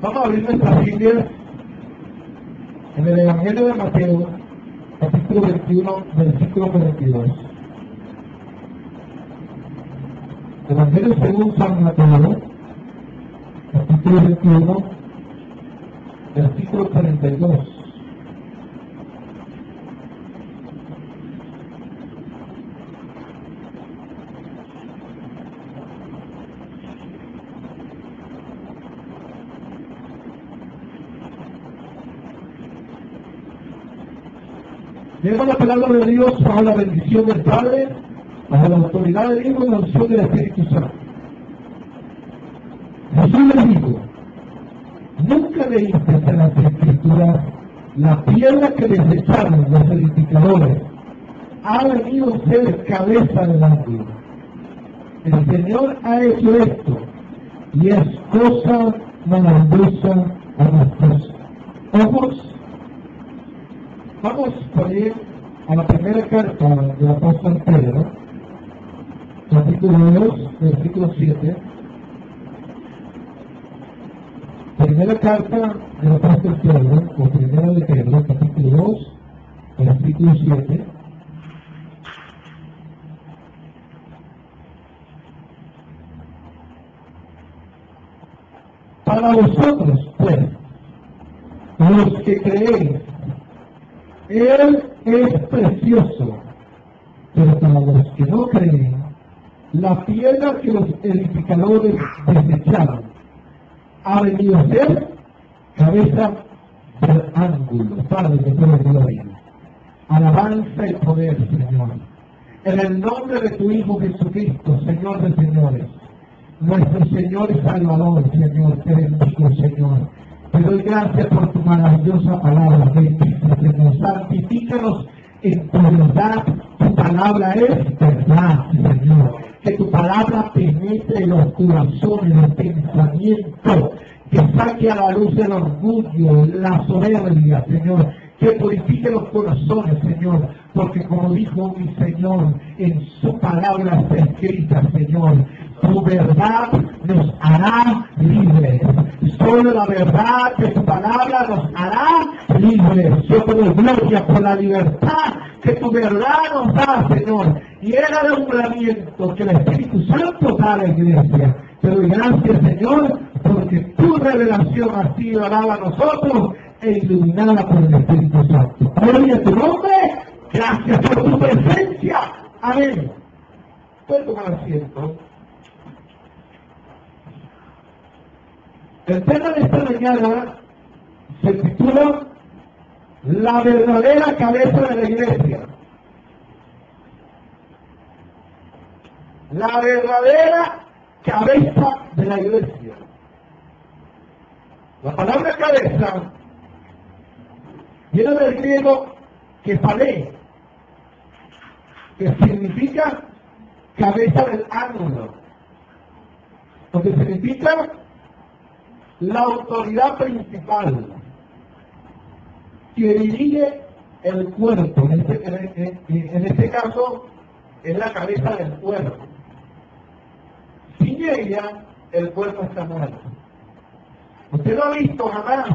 Vamos a abrir nuestras Biblias en el Evangelio de Mateo, capítulo 21, versículo 42. Evangelio según San Mateo, capítulo 21, versículo 42. Leemos la palabra de Dios bajo la bendición del Padre, bajo la autoridad del Hijo y la unción del Espíritu Santo. Jesús le dijo: ¿nunca leíste en las Escrituras la piedra que desecharon los edificadores ha venido a ser cabeza del ángulo? El Señor ha hecho esto y es cosa maravillosa a nuestros ojos. Vamos por ir a la primera carta del apóstol Pedro, capítulo 2, versículo 7. Primera carta del apóstol Pedro, o primera de Pedro, capítulo 2, versículo 7. Para vosotros, pues, los que creéis, Él es precioso, pero para los que no creen, la piedra que los edificadores desecharon ha venido a ser cabeza del ángulo. Padre de toda gloria, alabanza y poder, Señor, en el nombre de tu Hijo Jesucristo, Señor de señores, nuestro Señor y Salvador. Señor, te bendigo, Señor. Te doy gracias por tu maravillosa palabra. Bendita, Señor. Santifícanos en tu verdad. Tu palabra es verdad, Señor. Que tu palabra penetre los corazones, el pensamiento, que saque a la luz el orgullo, la soberbia, Señor. Que purifique los corazones, Señor. Porque como dijo mi Señor, en su palabra está escrita, Señor, tu verdad nos hará libres. Solo la verdad de tu palabra nos hará libres. Yo te doy gloria por la libertad que tu verdad nos da, Señor. Y era de alumbramiento que el Espíritu Santo da a la iglesia. Te doy gracias, Señor, porque tu revelación ha sido dada a nosotros e iluminada por el Espíritu Santo. Gloria a tu nombre. Gracias por tu presencia. Amén. Puedes tomar asiento. El tema de esta mañana se titula La verdadera cabeza de la iglesia. La verdadera cabeza de la iglesia. La palabra cabeza viene del griego kefalé, que significa cabeza del ángulo, lo que significa la autoridad principal que dirige el cuerpo. En este caso es la cabeza del cuerpo. Sin ella el cuerpo está muerto. Usted no ha visto jamás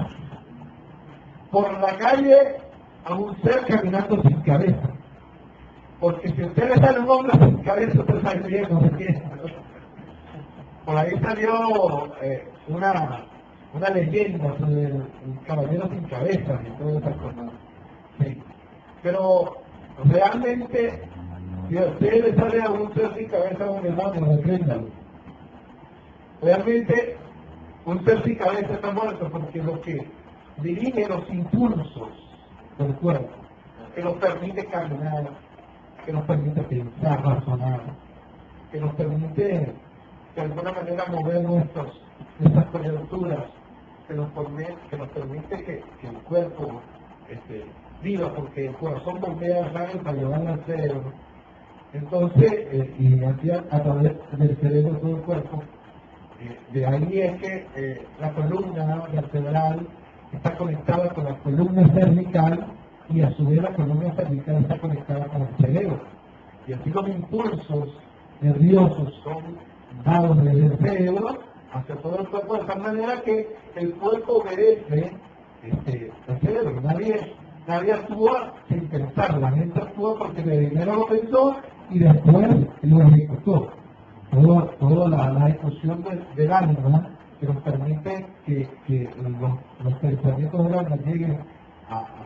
por la calle a un ser caminando sin cabeza, porque si usted le sale un hombre sin cabeza, usted sabe bien lo que es. Por ahí salió una leyenda sobre el caballero sin cabeza y todas esas cosas. Sí. Pero realmente, si a usted le sale a un ser sin cabeza, un hermano, repréndalo. Realmente, un ser sin cabeza está muerto, porque lo que dirige los impulsos del cuerpo, que nos permite caminar, que nos permite pensar, razonar, que nos permite de alguna manera mover nuestras coyunturas, que nos permite que el cuerpo viva, porque el corazón bombea sangre para llevarla al cerebro. Entonces, y así a través del cerebro todo el cuerpo. De ahí es que la columna vertebral está conectada con la columna cervical, y a su vez la columna cervical está conectada con el cerebro. Y así los impulsos nerviosos son dados desde el cerebro hacia todo el cuerpo, de tal manera que el cuerpo obedece el cerebro. Nadie actúa sin pensar, la mente actúa porque primero lo pensó y después lo ejecutó. Toda la ejecución del alma que nos permite que los pensamientos del alma lleguen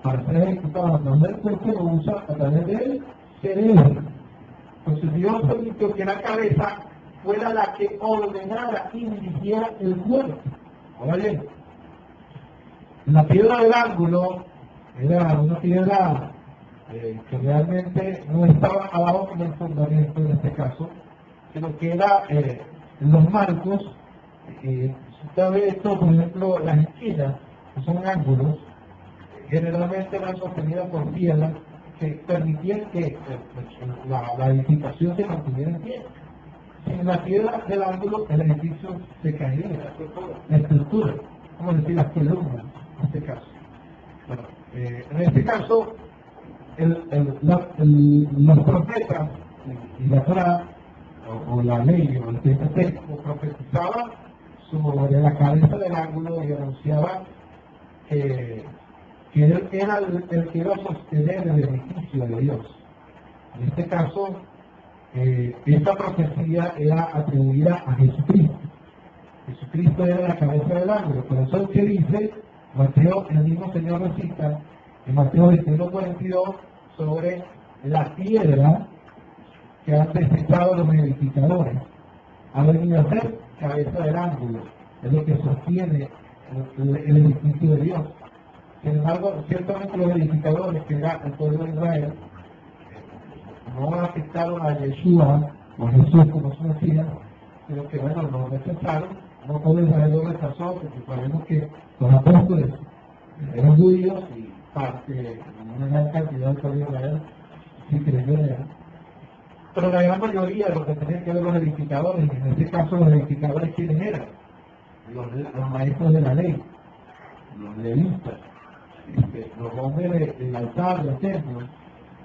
para ser ejecutados a través del cuerpo, lo usa a través del cerebro. Entonces Dios permitió que la cabeza fuera la que ordenara y dirigiera el cuerpo. Ahora bien, la piedra del ángulo era una piedra que realmente no estaba abajo como el fundamento en este caso, sino que era los marcos. Usted ve esto, por ejemplo, las esquinas, que son ángulos, generalmente eran sostenidas por piedras que permitían que la edificación se mantuviera en pie. Sin la piedra del ángulo, el edificio se caía, la estructura, como decir, las columnas, en este caso. Bueno, en este caso, los profetas y la Torá, o la ley, o el Pentateuco, profetizaba sobre la cabeza del ángulo y anunciaba que él era el que iba a sostener el edificio de Dios. En este caso, esta profecía era atribuida a Jesucristo. Jesucristo era la cabeza del ángulo. Por eso es que dice, Mateo, el mismo Señor recita, en Mateo 21:42, sobre la piedra que han desechado los edificadores. Ha venido a ser cabeza del ángulo. Es lo que sostiene el edificio de Dios. Sin embargo, ciertamente los edificadores, que era el pueblo de Israel, no aceptaron a Yeshua, o a Jesús como se decía, sino que bueno, lo rechazaron. No todo Israel lo rechazó, porque sabemos que los apóstoles eran judíos y una gran cantidad del pueblo de Israel sí creyó en él. Pero la gran mayoría de los que tenían que ver los edificadores, y en este caso los edificadores, ¿quiénes eran? Los maestros de la ley, los levitas, los hombres del altar, del templo,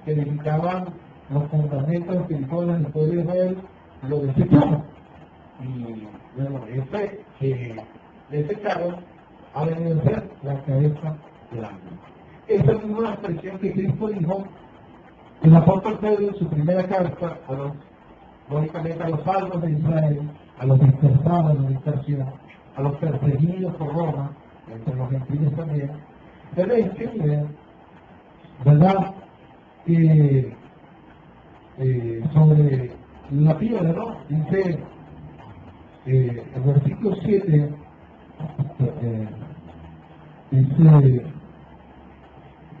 que edificaban los fundamentos espirituales del pueblo de Israel, lo desecharon. Y bueno, ese cargo ha venido a ser la cabeza del ángulo. Esa es una expresión que Cristo dijo. El apóstol Pedro en su primera carta, lógicamente a los salvos de Israel, a los dispersados, a la dispersión, a los perseguidos por Roma, entre los gentiles también, él escribe, ¿verdad?, sobre la piedra, ¿no? Dice, el versículo 7,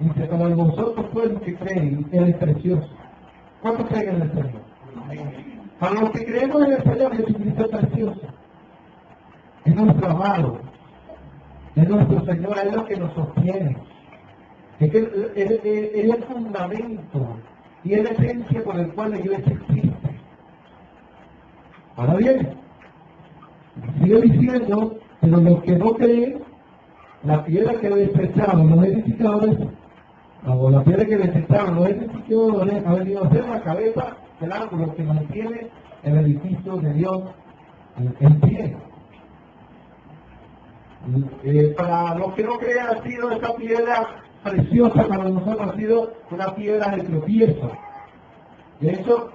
dice, para vosotros pues que creen, Él es precioso. ¿Cuántos creen en el Señor? Para los que creemos en el Señor, Jesucristo es precioso. Es nuestro amado. Es nuestro Señor, es lo que nos sostiene. Es que Él es el fundamento y es la esencia por el cual la iglesia existe. Ahora bien, sigue diciendo, pero los que no creen, la piedra que desecharon los edificadores, o la piedra que desecharon los edificadores, ha venido a ser la cabeza del ángulo que mantiene el edificio de Dios en pie. Para los que no creen, ha sido esta piedra preciosa, para nosotros ha sido una piedra de tropiezo. De hecho,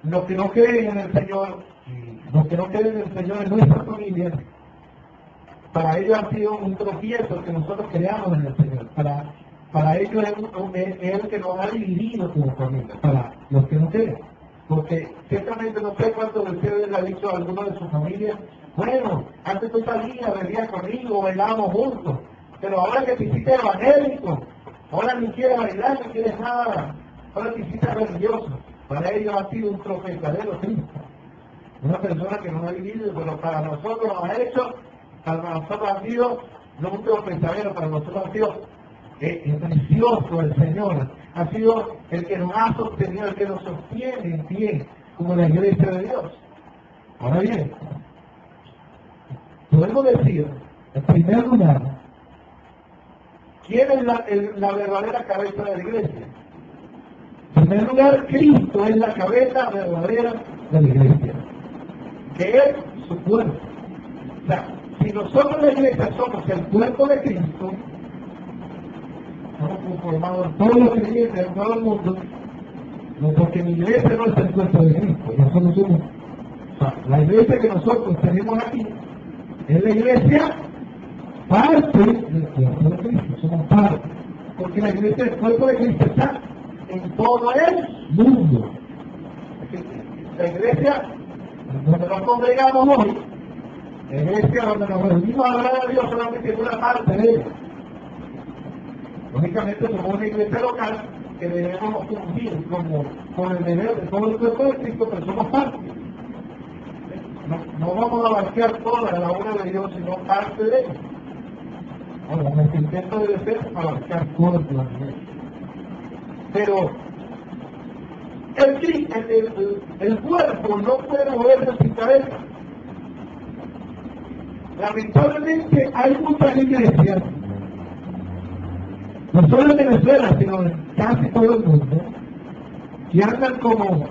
los que no creen en el Señor, en nuestra familia, para ellos ha sido un tropiezo que nosotros creamos en el Señor. Para ellos es el que nos ha dividido como familia, para los que no creen. Porque ciertamente no sé cuántos de ustedes le ha dicho a alguno de sus familias, bueno, antes tú salías, bebías conmigo, bailábamos juntos, pero ahora que te hiciste evangélico, ahora ni quieres bailar, ni quieres nada, ahora te hiciste religioso. Para ellos ha sido un tropezadero, sí. Una persona que no ha vivido, pero para nosotros nos ha hecho, para nosotros ha sido, no un tropezadero, para nosotros ha sido precioso el Señor. Ha sido el que nos ha sostenido, el que nos sostiene en pie, como la iglesia de Dios. Ahora bien, podemos decir, en primer lugar, ¿quién es la verdadera cabeza de la iglesia? En primer lugar, Cristo es la cabeza verdadera de la iglesia, que es su cuerpo. O sea, si nosotros la iglesia somos el cuerpo de Cristo, estamos conformados todos los creyentes en todo el mundo, no porque mi iglesia no es el cuerpo de Cristo, nosotros somos, o sea, la iglesia que nosotros tenemos aquí es la iglesia parte del cuerpo de Cristo, somos parte, porque la iglesia del cuerpo de Cristo está en todo el mundo. La iglesia donde nos congregamos hoy, la iglesia donde nos reunimos a adorar a Dios solamente es una parte de ella. Lógicamente somos una iglesia local que debemos cumplir con el deber de todo el cuerpo de Cristo, pero somos parte. No vamos a abarcar toda la obra de Dios, sino parte de ella. Ahora, nuestro intento debe ser abarcar todo el plan de Dios. Pero el cuerpo no puede moverse sin cabeza. Lamentablemente hay muchas iglesias, no solo en Venezuela, sino en casi todo el mundo, que andan como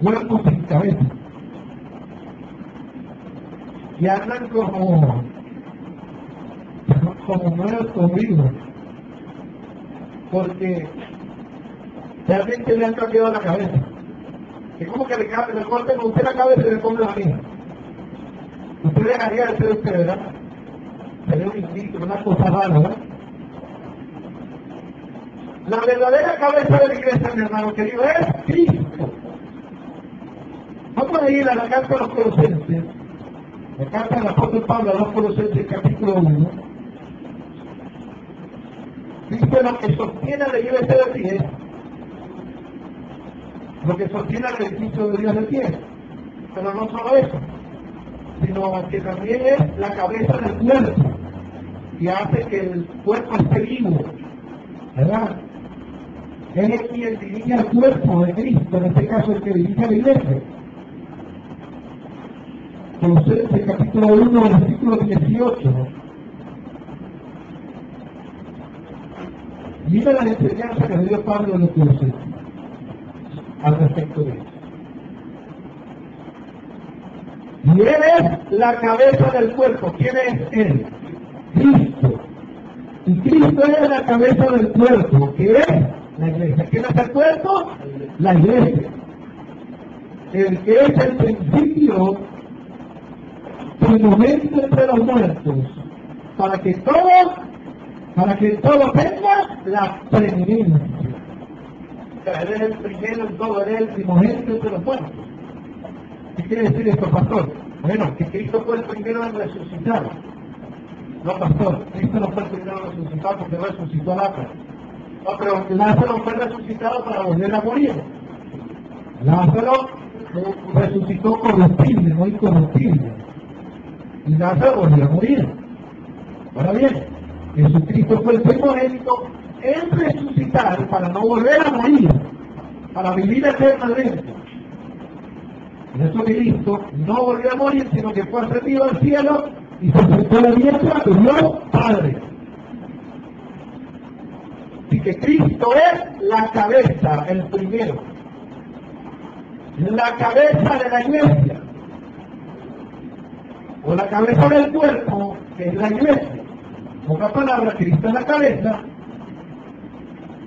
cuerpos sin cabeza. Y andan como muertos vivos. Porque realmente le han cambiado la cabeza. Es como que le cambia el corte con usted la cabeza y le pone la mía. Usted dejaría de ser usted, ¿verdad? Sería un instinto, una cosa rara, ¿verdad? La verdadera cabeza de la iglesia, mi hermano querido, es Cristo. Vamos a ir a la carta a los Colosenses, la carta del apóstol Pablo a los Colosenses, capítulo 1. Dice lo que sostiene a la iglesia de pie, lo que sostiene al edificio de Dios de pie. Pero no solo eso, sino que también es la cabeza del cuerpo, que hace que el cuerpo esté vivo, ¿verdad? Es quien dirige al cuerpo de Cristo, en este caso el que dirige a la iglesia. Colosenses capítulo 1, versículo 18. Mira la enseñanza que le dio Pablo a los Colosenses al respecto de eso. Y Él es la cabeza del cuerpo. ¿Quién es Él? Cristo. Y Cristo es la cabeza del cuerpo, que es la iglesia. ¿Quién es el cuerpo? La iglesia. El que es el principio, primogénito entre los muertos, para que todo tenga la preeminencia. O sea, Él es el primero en todo, Él es el primogénito entre los muertos. ¿Qué quiere decir esto, pastor? Bueno, que Cristo fue el primero en resucitar. No, pastor, Cristo no fue el primero en resucitar porque resucitó a Lázaro. No, pero Lázaro fue resucitado para volver a morir. Lázaro resucitó corruptible, no incorruptible. Y Lázaro volvió a morir. Ahora bien, Jesucristo fue el primogénito en resucitar para no volver a morir, para vivir eternamente. En eso Cristo no volvió a morir, sino que fue ascendido al cielo y se sentó a la diestra de Dios Padre. Así que Cristo es la cabeza, el primero. La cabeza de la iglesia. O la cabeza del cuerpo, que es la iglesia. En otras palabras, Cristo es la cabeza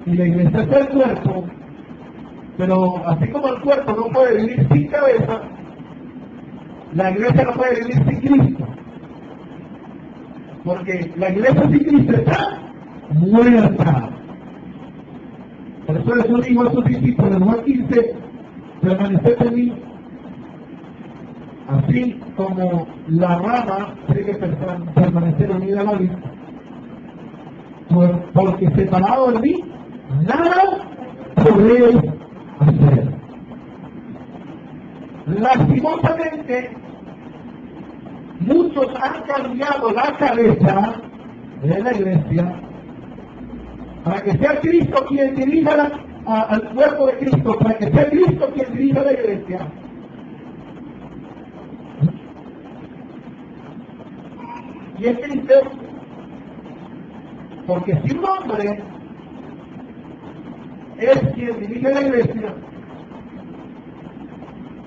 y la iglesia es el cuerpo. Pero así como el cuerpo no puede vivir sin cabeza, la iglesia no puede vivir sin Cristo. Porque la iglesia sin Cristo está muerta. Por eso Jesús dijo a sus discípulos en Juan 15, permaneced en mí, así como la rama tiene que permanecer unida a la vid, porque separado de mí, nada podréis hacer. Lastimosamente, muchos han cambiado la cabeza de la iglesia para que sea Cristo quien dirija al cuerpo de Cristo, para que sea Cristo quien dirija la iglesia. Y es triste porque si un hombre es quien dirige la iglesia,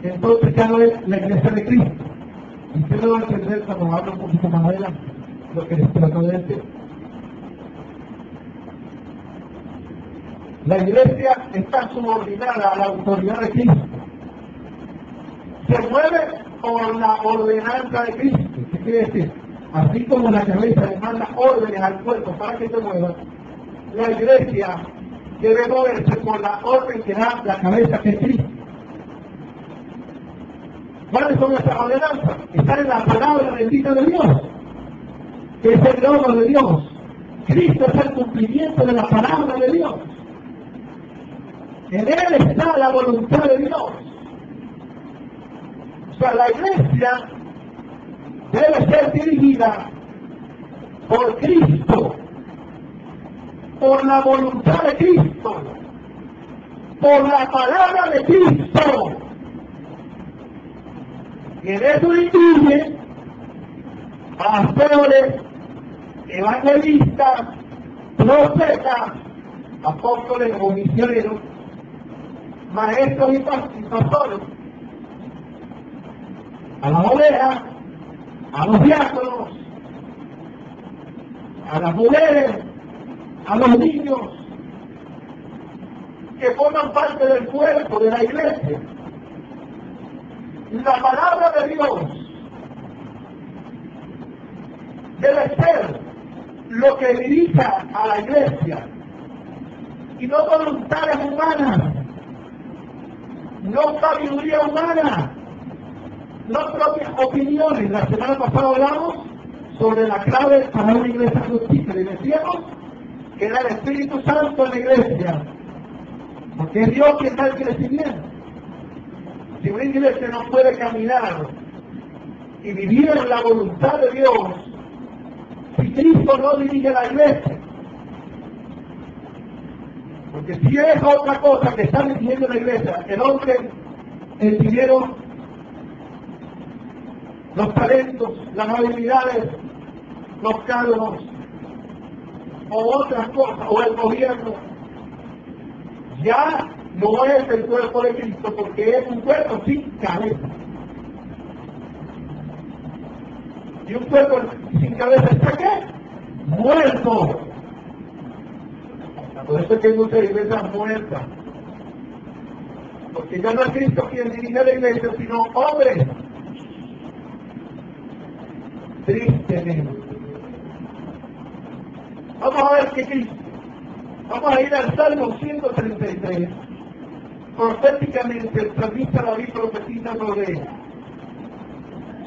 entonces ya no es la iglesia de Cristo, Y usted lo va a entender cuando hablo un poquito más adelante, lo que les trato de decir. La iglesia está subordinada a la autoridad de Cristo. Se mueve por la ordenanza de Cristo. ¿Qué quiere decir? Así como la cabeza le manda órdenes al cuerpo para que se mueva, la iglesia debe moverse por la orden que da la cabeza que es Cristo. ¿Cuáles son esas ordenanzas? Están en la palabra bendita de Dios, que es el logro de Dios. Cristo es el cumplimiento de la palabra de Dios. En Él está la voluntad de Dios. O sea, la iglesia debe ser dirigida por Cristo, por la voluntad de Cristo, por la palabra de Cristo. Y en eso incluye pastores, evangelistas, profetas, apóstoles o misioneros, maestros y pastores, a las ovejas, a los diáconos, a las mujeres, a los niños, que forman parte del cuerpo de la iglesia. La palabra de Dios debe ser lo que dirija a la iglesia y no voluntades humanas, no sabiduría humana, no propias opiniones. La semana pasada hablamos sobre la clave para una iglesia fructífera y decíamos que era el Espíritu Santo en la iglesia, porque es Dios quien da el crecimiento. Si una iglesia no puede caminar y vivir en la voluntad de Dios, si Cristo no dirige la iglesia, porque si es otra cosa que está dirigiendo la iglesia, el hombre, el dinero, los talentos, las habilidades, los cargos, o otras cosas, o el gobierno, ya no es el cuerpo de Cristo, porque es un cuerpo sin cabeza. Y un cuerpo sin cabeza está ¿qué? Muerto. Por eso es que hay muchas iglesias muertas. Porque ya no es Cristo quien dirige la iglesia, sino hombres. Tristemente. Vamos a ver qué Cristo. Vamos a ir al Salmo 133. Proféticamente el salmista David profetiza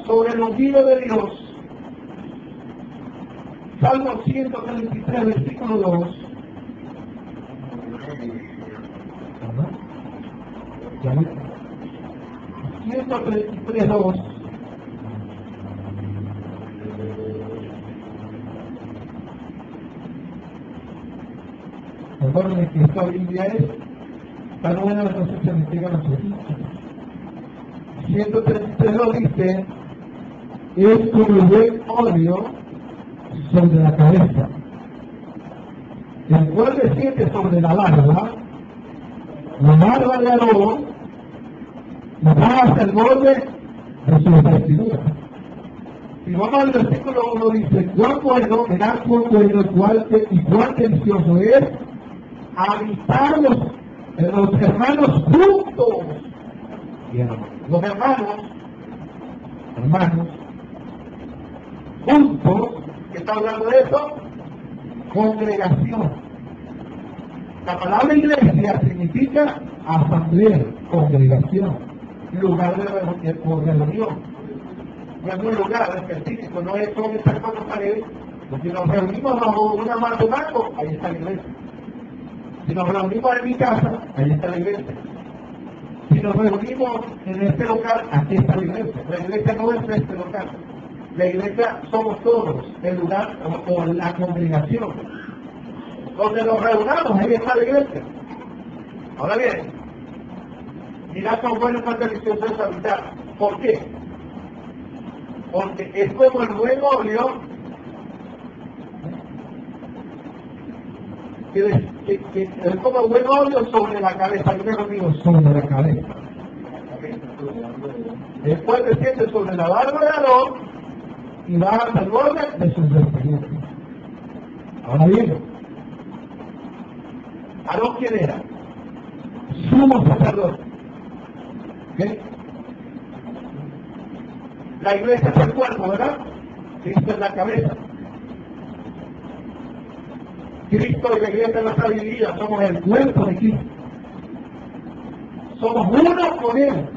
sobre el ungido de Dios. Salmo 133, versículo 2. 133, 2. Recuerden que esta Biblia es tan buena la concepción que llegan a su 133 dice, es como el buen óleo sobre la cabeza, el cual desciende sobre la barba de Aarón, y va hasta el borde de su vestidura. Y vamos al versículo 1, dice, cuán bueno, verás cuán bueno y cuán delicioso es habitar los hermanos juntos. Los hermanos, juntos, ¿qué está hablando de eso? Congregación. La palabra iglesia significa asamblea, congregación, lugar de reunión. No es un lugar específico, no es con estas cuatro paredes. Si nos reunimos bajo una mano de mango, ahí está la iglesia. Si nos reunimos en mi casa, ahí está la iglesia. Si nos reunimos en este local, aquí está la iglesia. La iglesia no es este local. La iglesia somos todos, el lugar o la congregación. Donde nos reunamos, ahí está la iglesia. Ahora bien, mirad cuán bueno y cuán delicioso es habitar. ¿Por qué? Porque es como el buen óleo que es como el buen óleo sobre la cabeza. Yo me digo sobre la cabeza. Después desciende sobre la barba de Aarón y va hasta el borde de sus vestiduras. Ahora bien, ¿Aarón quién era? Sumo sacerdote. ¿Okay? La iglesia es el cuerpo, ¿verdad? Cristo es la cabeza. Cristo y la iglesia no está dividida, somos el cuerpo de Cristo. Somos uno con Él.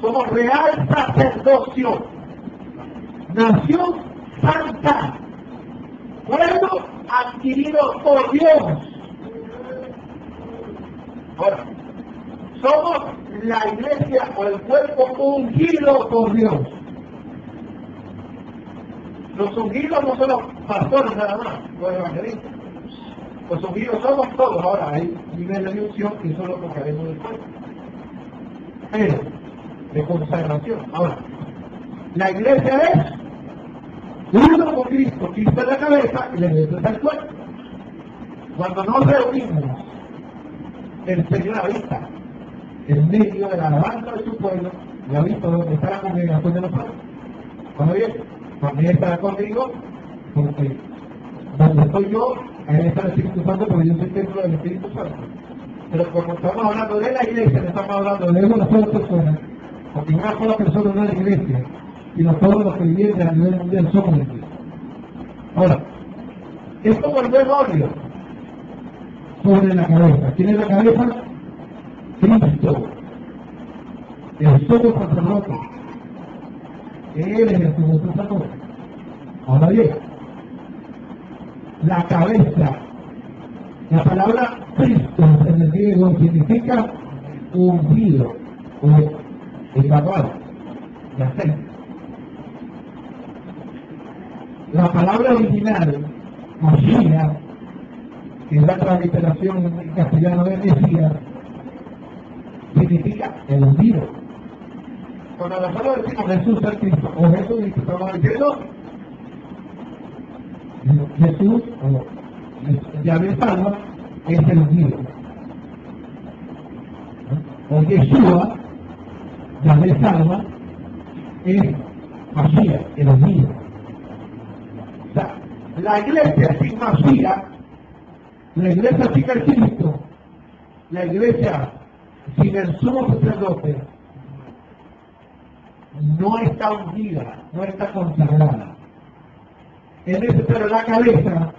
Somos real sacerdocio. Nación santa. Pueblo adquirido por Dios. Ahora, somos la iglesia o el cuerpo ungido por Dios. Los ungidos no son los pastores nada más, los evangelistas. Los ungidos somos todos. Ahora hay niveles de unción que son los que cabemos del cuerpo. Pero, de consagración. Ahora, la iglesia es uno con Cristo. Cristo es la cabeza y la iglesia es el cuerpo. Cuando nos reunimos, el Señor habita en medio de la alabanza de su pueblo y habita donde está la congregación de los pueblos. ¿Cómo bien? También estará conmigo, porque donde estoy yo, ahí está el Espíritu Santo, porque yo soy templo del Espíritu Santo. Pero como estamos hablando de la iglesia, no estamos hablando de una sola persona, porque una sola persona no es la iglesia, sino todos los creyentes a nivel mundial somos la iglesia. Ahora, es como el buen óleo sobre la cabeza. ¿Quién es la cabeza? Cristo. El sumo sacerdote. Él es el sumo sacerdote. Ahora bien, la cabeza, la palabra Cristo en el griego significa ungido o embadado de aceite. La palabra original, Mashiach, que es la transliteración en castellano de Mesías, significa el ungido. Cuando nosotros decimos Jesús es Cristo, o Jesús, estamos diciendo Jesús, o Yahvé salva, es el ungido. O Yeshua, Yahvé salva, es Mashiach, el ungido. O sea, la iglesia sin Mashiach, la iglesia sin el Cristo, la iglesia sin el sumo sacerdote, no está ungida, no está consagrada. Es necesario la cabeza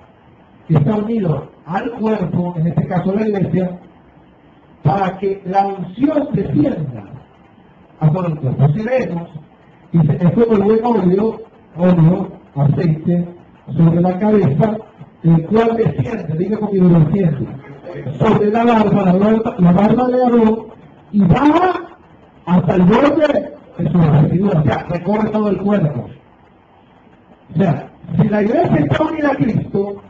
que está unido al cuerpo, en este caso la iglesia, para que la unción descienda a todo el cuerpo. Si vemos, dice, es como el buen óleo, aceite, sobre la cabeza, el cual desciende, diga conmigo, desciende, sobre la barba de Aarón, y baja hasta el borde de su vestidura, o sea, recorre todo el cuerpo. O sea, si la iglesia está unida a Cristo,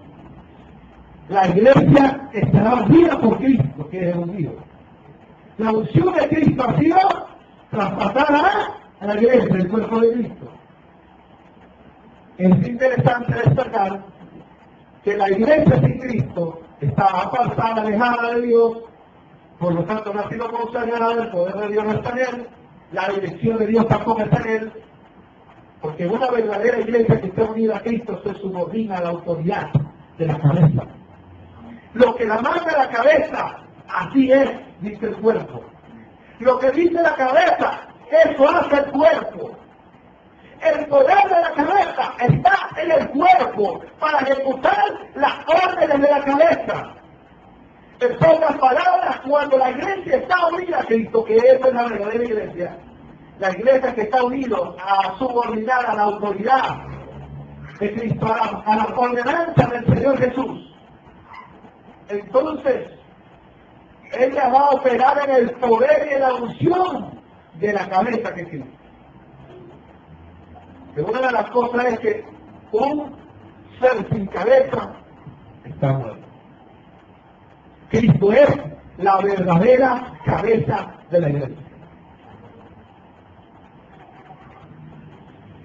la iglesia estará unida por Cristo, que es el ungido. La unción de Cristo ha sido traspasada a la iglesia, el cuerpo de Cristo. Es interesante destacar que la iglesia sin Cristo está apartada, alejada de Dios, por lo tanto no ha sido consagrada, el poder de Dios no está en él, la dirección de Dios tampoco está en él, porque una verdadera iglesia que está unida a Cristo se subordina a la autoridad de la cabeza. Lo que la manda la cabeza, así es, dice el cuerpo. Lo que dice la cabeza, eso hace el cuerpo. El poder de la cabeza está en el cuerpo para ejecutar las órdenes de la cabeza. En pocas palabras, cuando la iglesia está unida a Cristo, que esa es la verdadera iglesia, la iglesia que está unida a subordinar a la autoridad de Cristo, a la ordenanza del Señor Jesús, entonces ella va a operar en el poder y en la unción de la cabeza que es Cristo. Que una de las cosas es que un ser sin cabeza está muerto. Cristo es la verdadera cabeza de la iglesia.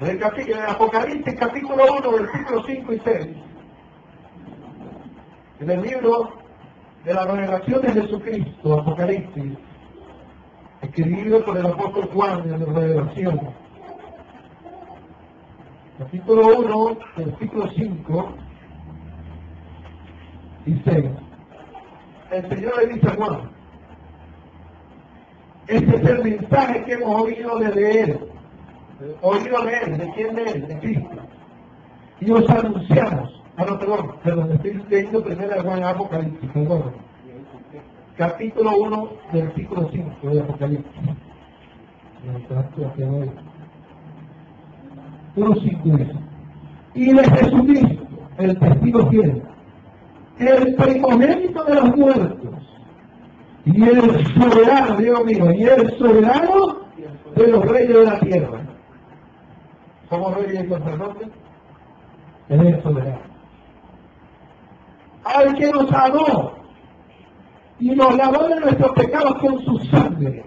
En el Apocalipsis capítulo 1, versículos 5 y 6, en el libro de la revelación de Jesucristo, Apocalipsis, escribido por el apóstol Juan en la Revelación. Capítulo 1, versículo 5 y 6. El Señor le dice a Juan: este es el mensaje que hemos oído de él. ¿De quién de él? De Cristo. Y os anunciamos. Perdón, estoy leyendo primero Juan Apocalipsis, perdón. Capítulo 1, versículo 5 de Apocalipsis. 1:5 dice: y de Jesucristo, el testigo fiel, el primogénito de los muertos, y el soberano, Dios mío, y el soberano de los reyes de la tierra. ¿Somos reyes y sacerdotes? Él es el soberano. Al que nos amó y nos lavó de nuestros pecados con su sangre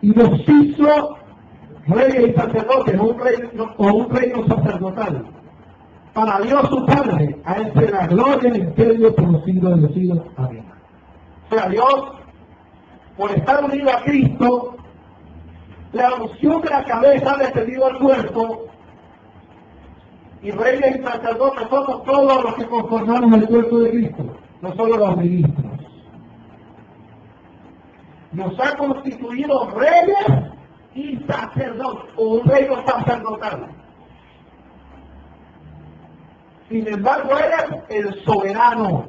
y nos hizo reyes y sacerdotes, un reino sacerdotal, para Dios su Padre. A él se la gloria en el imperio por los siglos de los siglos. Amén. O sea, Dios, por estar unido a Cristo, la unción de la cabeza ha descendido al cuerpo, y reyes y sacerdotes somos todos los que conformamos el cuerpo de Cristo, no solo los ministros. Nos ha constituido reyes y sacerdotes, o un reino sacerdotal. Sin embargo, eres el soberano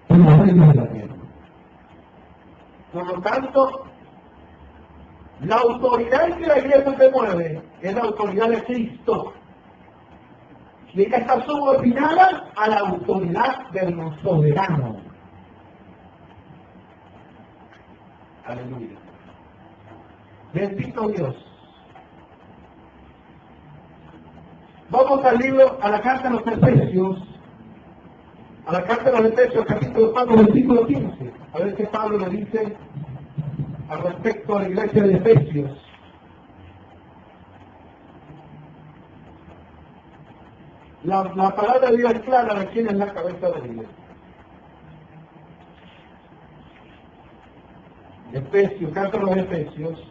de los reinos de la tierra. Por lo tanto, la autoridad en que la iglesia se mueve es la autoridad de Cristo. Y ella está subordinada a la autoridad del soberano. Aleluya. Bendito Dios. Vamos al libro, a la carta a los Efesios, capítulo 4, versículo 15. A ver qué Pablo le dice al respecto a la iglesia de Efesios. La palabra de Dios es clara de quién es la cabeza de la iglesia. Efesios, carta a los Efesios,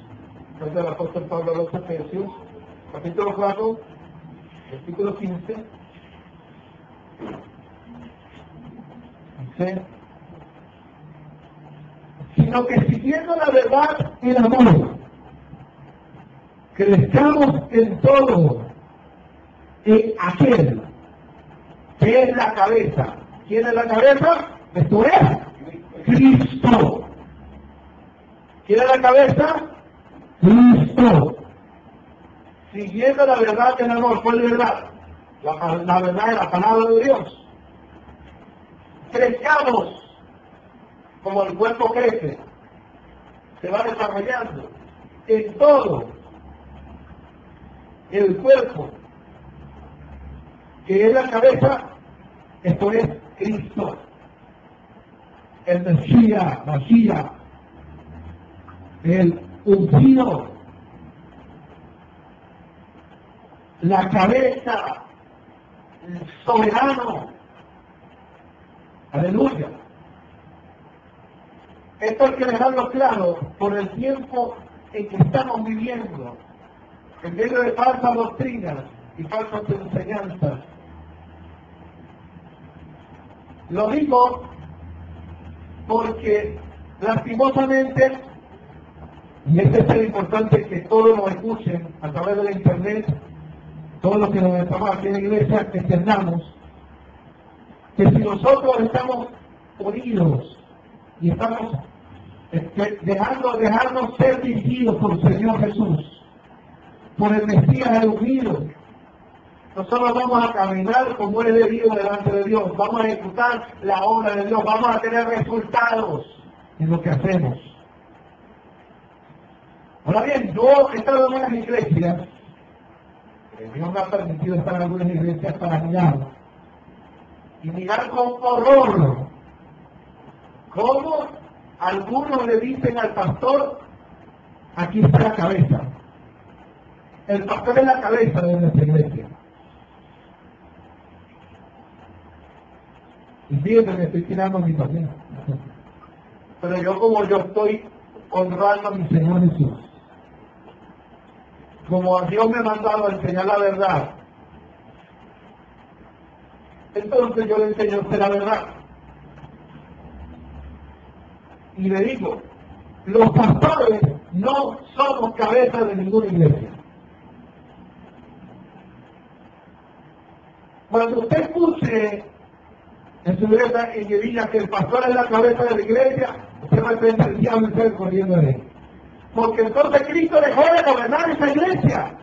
carta del apóstol Pablo a los Efesios, capítulo 4, versículo 15. Dice: sino que siguiendo la verdad en amor, crezcamos en todo en aquel que es la cabeza. ¿Quién es la cabeza? Esto es Cristo. ¿Quién es la cabeza? Cristo. Siguiendo la verdad en amor. ¿Cuál es verdad? La verdad es la palabra de Dios. Crezcamos como el cuerpo crece, se va desarrollando en todo el cuerpo, que es la cabeza. Esto es Cristo, el Mesías, el ungido, la cabeza, el soberano. Aleluya. Esto hay que dejarlo claro por el tiempo en que estamos viviendo, en medio de falsas doctrinas y falsas enseñanzas. Lo digo porque lastimosamente, y es lo importante que todos lo escuchen a través de la internet, todos los que nos estamos aquí en la iglesia, entendamos que si nosotros estamos unidos y estamos dejarnos ser dirigidos por el Señor Jesús, por el Mesías elegido, nosotros vamos a caminar como es debido delante de Dios, vamos a ejecutar la obra de Dios, vamos a tener resultados en lo que hacemos. Ahora bien, yo he estado en unas iglesias, Dios me ha permitido estar en algunas iglesias para mirar, y mirar con horror cómo algunos le dicen al pastor: aquí está la cabeza. El pastor es la cabeza de nuestra iglesia. Y fíjense que estoy tirando mi papel. Pero yo, como yo estoy honrando a mi Señor Jesús. Como a Dios me ha mandado a enseñar la verdad, entonces yo le enseño a usted la verdad. Y le digo, los pastores no somos cabezas de ninguna iglesia. Cuando usted escuche en su iglesia y que diga que el pastor es la cabeza de la iglesia, usted va a pensar el diablo y usted corriendo de él. Porque entonces Cristo dejó de gobernar esa iglesia.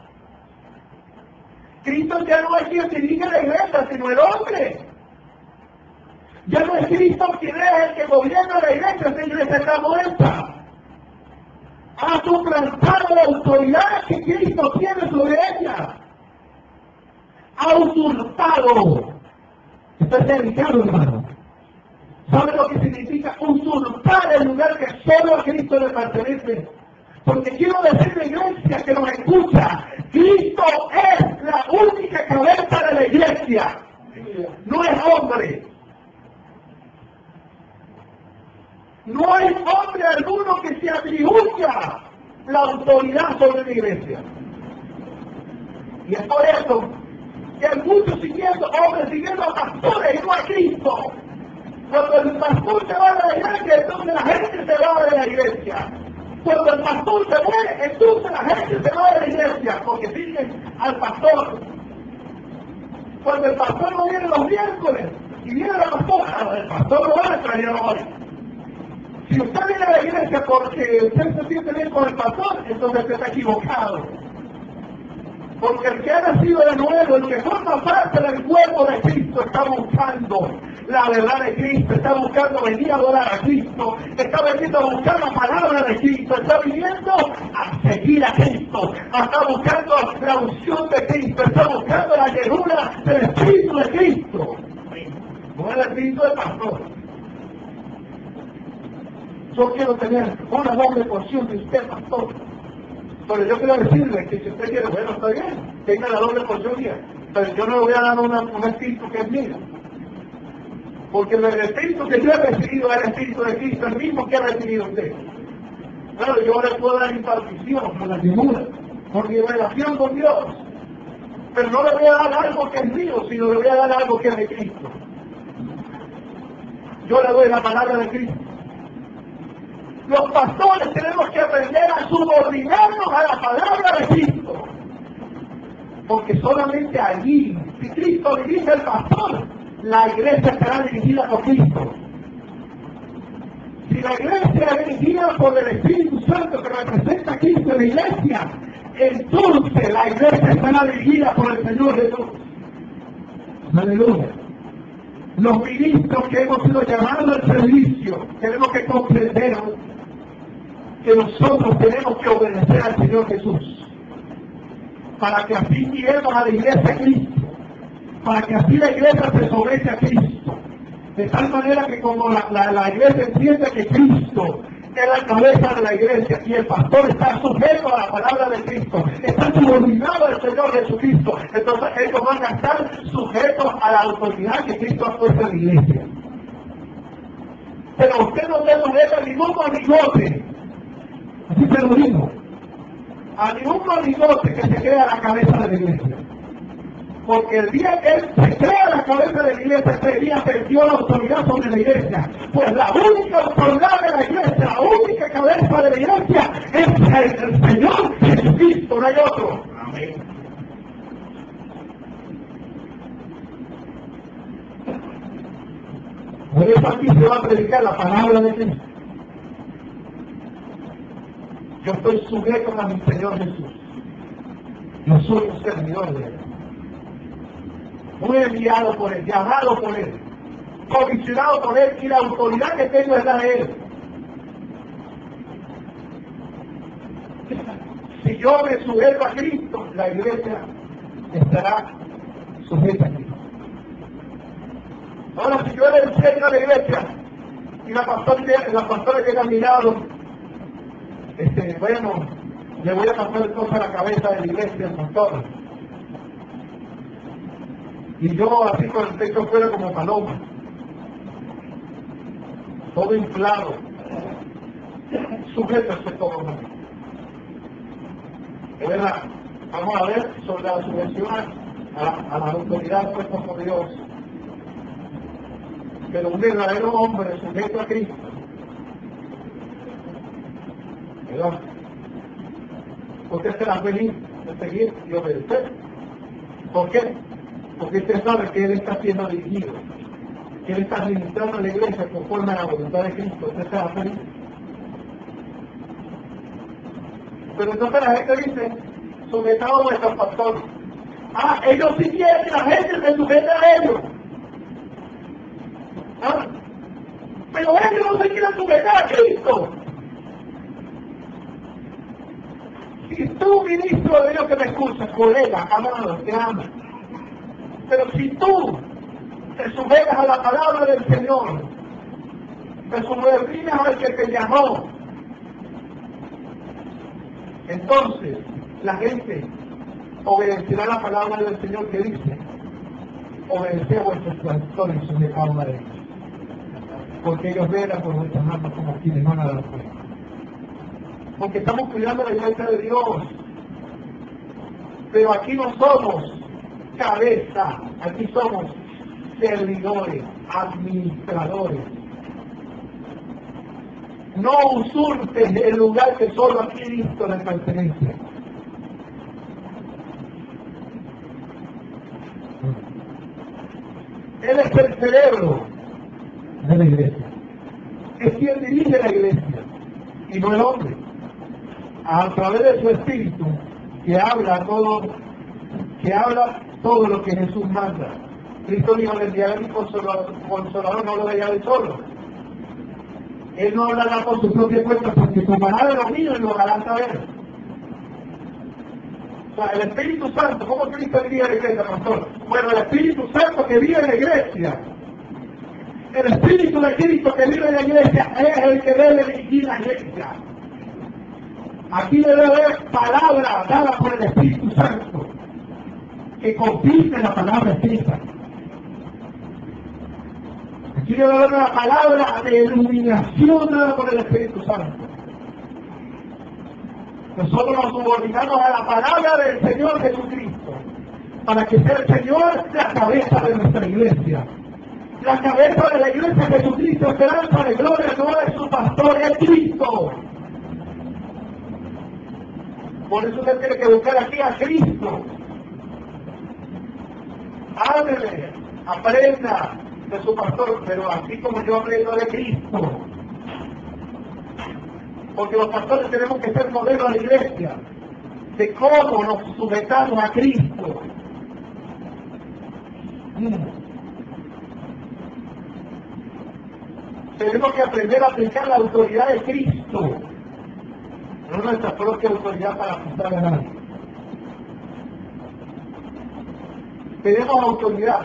Cristo ya no es quien dirige la iglesia, sino el hombre. Ya no es Cristo quien es el que gobierna la iglesia, esa iglesia está muerta. Ha suplantado la autoridad que Cristo tiene sobre ella. Ha usurpado. Esto es delicado, hermano. ¿Sabe lo que significa usurpar el lugar que solo a Cristo le pertenece? Porque quiero decirle, iglesia que nos escucha, Cristo es la única cabeza de la iglesia. No es hombre. No hay hombre alguno que se atribuya la autoridad sobre la iglesia. Y es por eso que hay muchos hombres siguiendo a pastores y no a Cristo. Cuando el pastor se va de la iglesia, entonces la gente se va de la iglesia. Cuando el pastor se muere, entonces la gente se va de la iglesia, porque siguen al pastor. Cuando el pastor no viene los miércoles y viene la pastora, el pastor no va a traer hoy. Si usted viene a la iglesia porque usted se siente bien con el pastor, entonces usted está equivocado. Porque el que ha nacido de nuevo, el que forma parte del cuerpo de Cristo, está buscando la verdad de Cristo, está buscando venir a adorar a Cristo, está veniendo a buscar la palabra de Cristo, está viniendo a seguir a Cristo, está buscando la unción de Cristo, está buscando la llenura del Espíritu de Cristo, no el Espíritu del pastor. Yo quiero tener una doble porción de usted, pastor. Pero yo quiero decirle que si usted quiere, bueno, está bien, tenga la doble porción mía. Pero yo no le voy a dar un espíritu que es mío. Porque el espíritu que yo he recibido es el espíritu de Cristo, el mismo que ha recibido usted. Claro, yo le puedo dar impartición con la figura, por mi relación con Dios. Pero no le voy a dar algo que es mío, sino le voy a dar algo que es de Cristo. Yo le doy la palabra de Cristo. Los pastores tenemos que aprender a subordinarnos a la palabra de Cristo. Porque solamente allí, si Cristo dirige al pastor, la iglesia será dirigida por Cristo. Si la iglesia es dirigida por el Espíritu Santo que representa a Cristo en la iglesia, entonces la iglesia será dirigida por el Señor Jesús. Aleluya. Los ministros que hemos sido llamados al servicio, tenemos que comprender que nosotros tenemos que obedecer al Señor Jesús, para que así guiemos a la iglesia a Cristo, para que así la iglesia se somete a Cristo, de tal manera que como la iglesia entiende que Cristo es la cabeza de la iglesia y el pastor está sujeto a la palabra de Cristo, está subordinado al Señor Jesucristo, entonces ellos van a estar sujetos a la autoridad que Cristo ha puesto en la iglesia. Pero usted no se sujeta a ningún monigote, así se lo digo, a ningún monigote que se crea la cabeza de la iglesia. Porque el día que él se crea la cabeza de la iglesia, ese día perdió la autoridad sobre la iglesia. Pues la única autoridad de la iglesia, la única cabeza de la iglesia es el Señor Jesucristo, no hay otro. Amén. Por eso aquí se va a predicar la palabra de Cristo. Yo estoy sujeto a mi Señor Jesús. Yo soy un servidor de Él. Muy enviado por Él, llamado por Él, comisionado por Él, y la autoridad que tengo es la de Él. Si yo me sujeto a Cristo, la iglesia estará sujeta a Cristo. Ahora, si yo le enseño a la iglesia y la pastora llega a mi lado, bueno, le voy a pasar el coso a la cabeza de la iglesia, el pastor. Y yo así con el pecho fuera como paloma, todo inflado. sujétese todo el mundo. Es verdad, vamos a ver sobre la sujeción a la autoridad puesta por Dios. Pero un verdadero hombre sujeto a Cristo, ¿verdad? Usted será feliz de seguir y obedecer. ¿Por qué? Porque usted sabe que Él está siendo dirigido, que Él está administrando a la iglesia conforme a la voluntad de Cristo. Usted será feliz. Pero entonces la gente dice, sujetados a nuestros pastores. Ah, ellos sí quieren que la gente se sujete a ellos. ¿Ah? Pero ellos no se quieren sujetar a Cristo. Si tú, ministro de Dios que me escuchas, colega, amado, te amo. Pero si tú te sujetas a la palabra del Señor, te subordinas al que te llamó, entonces la gente obedecerá la palabra del Señor que dice: obedeced a vuestros pastores y sujetaos a ellos, porque ellos velan por vuestras almas como quienes van a dar cuenta. Porque estamos cuidando la iglesia de Dios, pero aquí no somos cabeza, aquí somos servidores, administradores. No usurpen el lugar que solo a Cristo le pertenece. Él es el cerebro de la iglesia. Es quien dirige la iglesia y no el hombre. A través de su espíritu que habla todo lo que Jesús manda. Cristo dijo: le enviaré mi consolador, no lo dejaré solo. Él no hablará por su propia cuenta, porque tomará de los míos y lo hará saber. O sea, el Espíritu Santo, ¿cómo Cristo dirige la iglesia, pastor? Bueno, el Espíritu Santo que vive en la iglesia, el Espíritu de Cristo que vive en la iglesia, es el que debe dirigir la iglesia. Aquí debe haber palabra dada por el Espíritu Santo que confirme la palabra escrita. Aquí debe haber una palabra de iluminación dada por el Espíritu Santo. Nosotros nos subordinamos a la palabra del Señor Jesucristo para que sea el Señor la cabeza de nuestra iglesia. La cabeza de la iglesia de Jesucristo, esperanza de gloria, no es su pastor, es Cristo. Por eso usted tiene que buscar aquí a Cristo. Háblele, aprenda de su pastor, pero así como yo aprendo de Cristo. Porque los pastores tenemos que ser modelos a la iglesia de cómo nos sujetamos a Cristo. Tenemos que aprender a aplicar la autoridad de Cristo, no nuestra propia autoridad para acusar a nadie. Tenemos autoridad,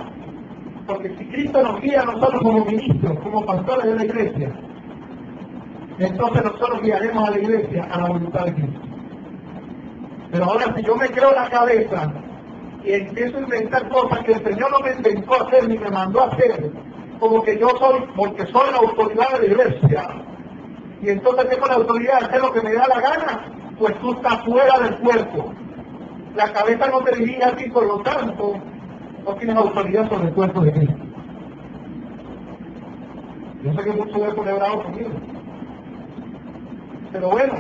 porque si Cristo nos guía a nosotros como ministros, como pastores de la iglesia, entonces nosotros guiaremos a la iglesia a la voluntad de Cristo. Pero ahora, si yo me creo la cabeza y empiezo a inventar cosas que el Señor no me inventó a hacer ni me mandó a hacer, como que yo soy, porque soy la autoridad de la iglesia, y entonces tengo la autoridad de hacer lo que me da la gana, pues tú estás fuera del cuerpo. La cabeza no te dirige a ti, por lo tanto, no tienes autoridad sobre el cuerpo de Cristo. Yo sé que muchos de poner bravo conmigo. Pero bueno,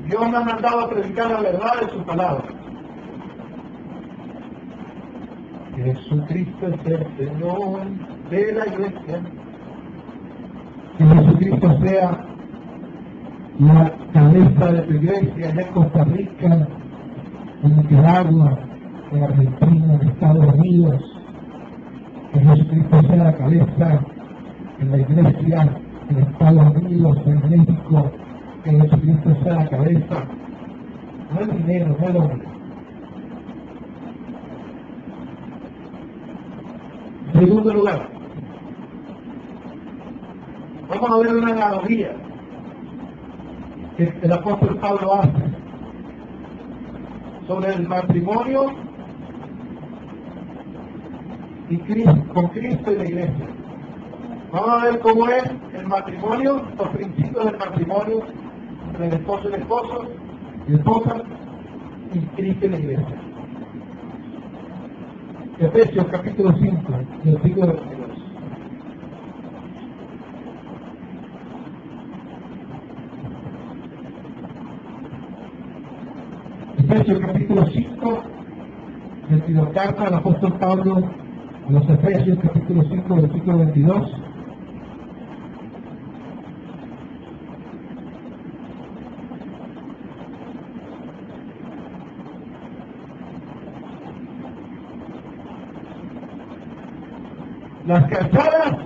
Dios me ha mandado a predicar la verdad de su palabra. Jesucristo es el Señor de la iglesia. Que Jesucristo sea la cabeza de tu iglesia en Costa Rica, en Nicaragua, en Argentina, en Estados Unidos. Que Jesucristo sea la cabeza en la iglesia en Estados Unidos, en México. Que Jesucristo sea la cabeza, no el dinero, no el hombre. En segundo lugar, vamos a ver una analogía que el apóstol Pablo hace sobre el matrimonio y con Cristo y la iglesia. Vamos a ver cómo es el matrimonio, los principios del matrimonio entre el esposo y el esposo, y esposa, y Cristo y la iglesia. Efesios capítulo 5, versículo 22. Efesios capítulo 5, 22, carta del apóstol Pablo a los Efesios capítulo 5, versículo 22. Las casadas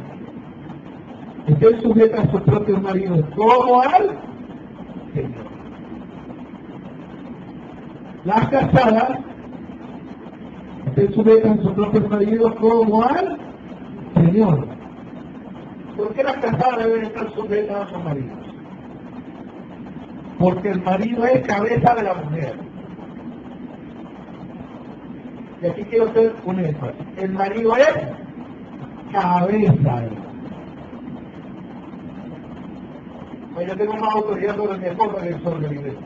estén sujetas a sus propios maridos como al Señor. Las casadas estén sujetas a sus propios maridos como al Señor. ¿Por qué las casadas deben estar sujetas a sus maridos? Porque el marido es cabeza de la mujer. Y aquí quiero hacer un énfasis. El marido es cabeza. Pues yo tengo más autoridad sobre mi esposa que sobre la iglesia.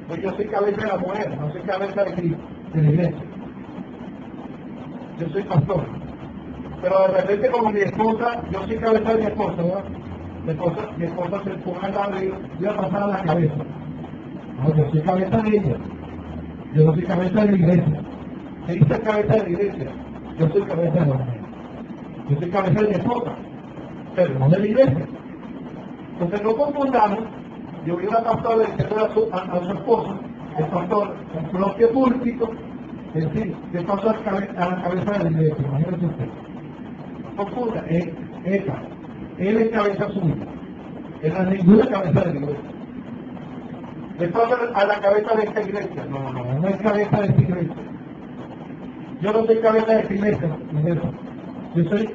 Pues yo soy cabeza de la mujer, no soy cabeza de Cristo, de la iglesia. Yo soy pastor. Pero de repente como mi esposa, yo soy cabeza de mi esposa, ¿verdad? Mi esposa se pone al lado y yo voy a pasar a la cabeza. No, yo soy cabeza de ella. Yo no soy cabeza de la iglesia. Cristo es cabeza de la iglesia. Yo soy cabeza de la mujer. Yo soy cabeza de mi esposa, pero no de la iglesia. Entonces no confundamos. Yo vi una pastora diciendo a su esposo, el pastor, en su propio púlpito, es decir, que pasó a la cabeza de la iglesia. Imagínense usted. No confunda, él es cabeza suya. Él no es ninguna cabeza de la iglesia. Le pasa a la cabeza de esta iglesia. No es cabeza de esta iglesia. Yo no soy cabeza de esta iglesia. Yo soy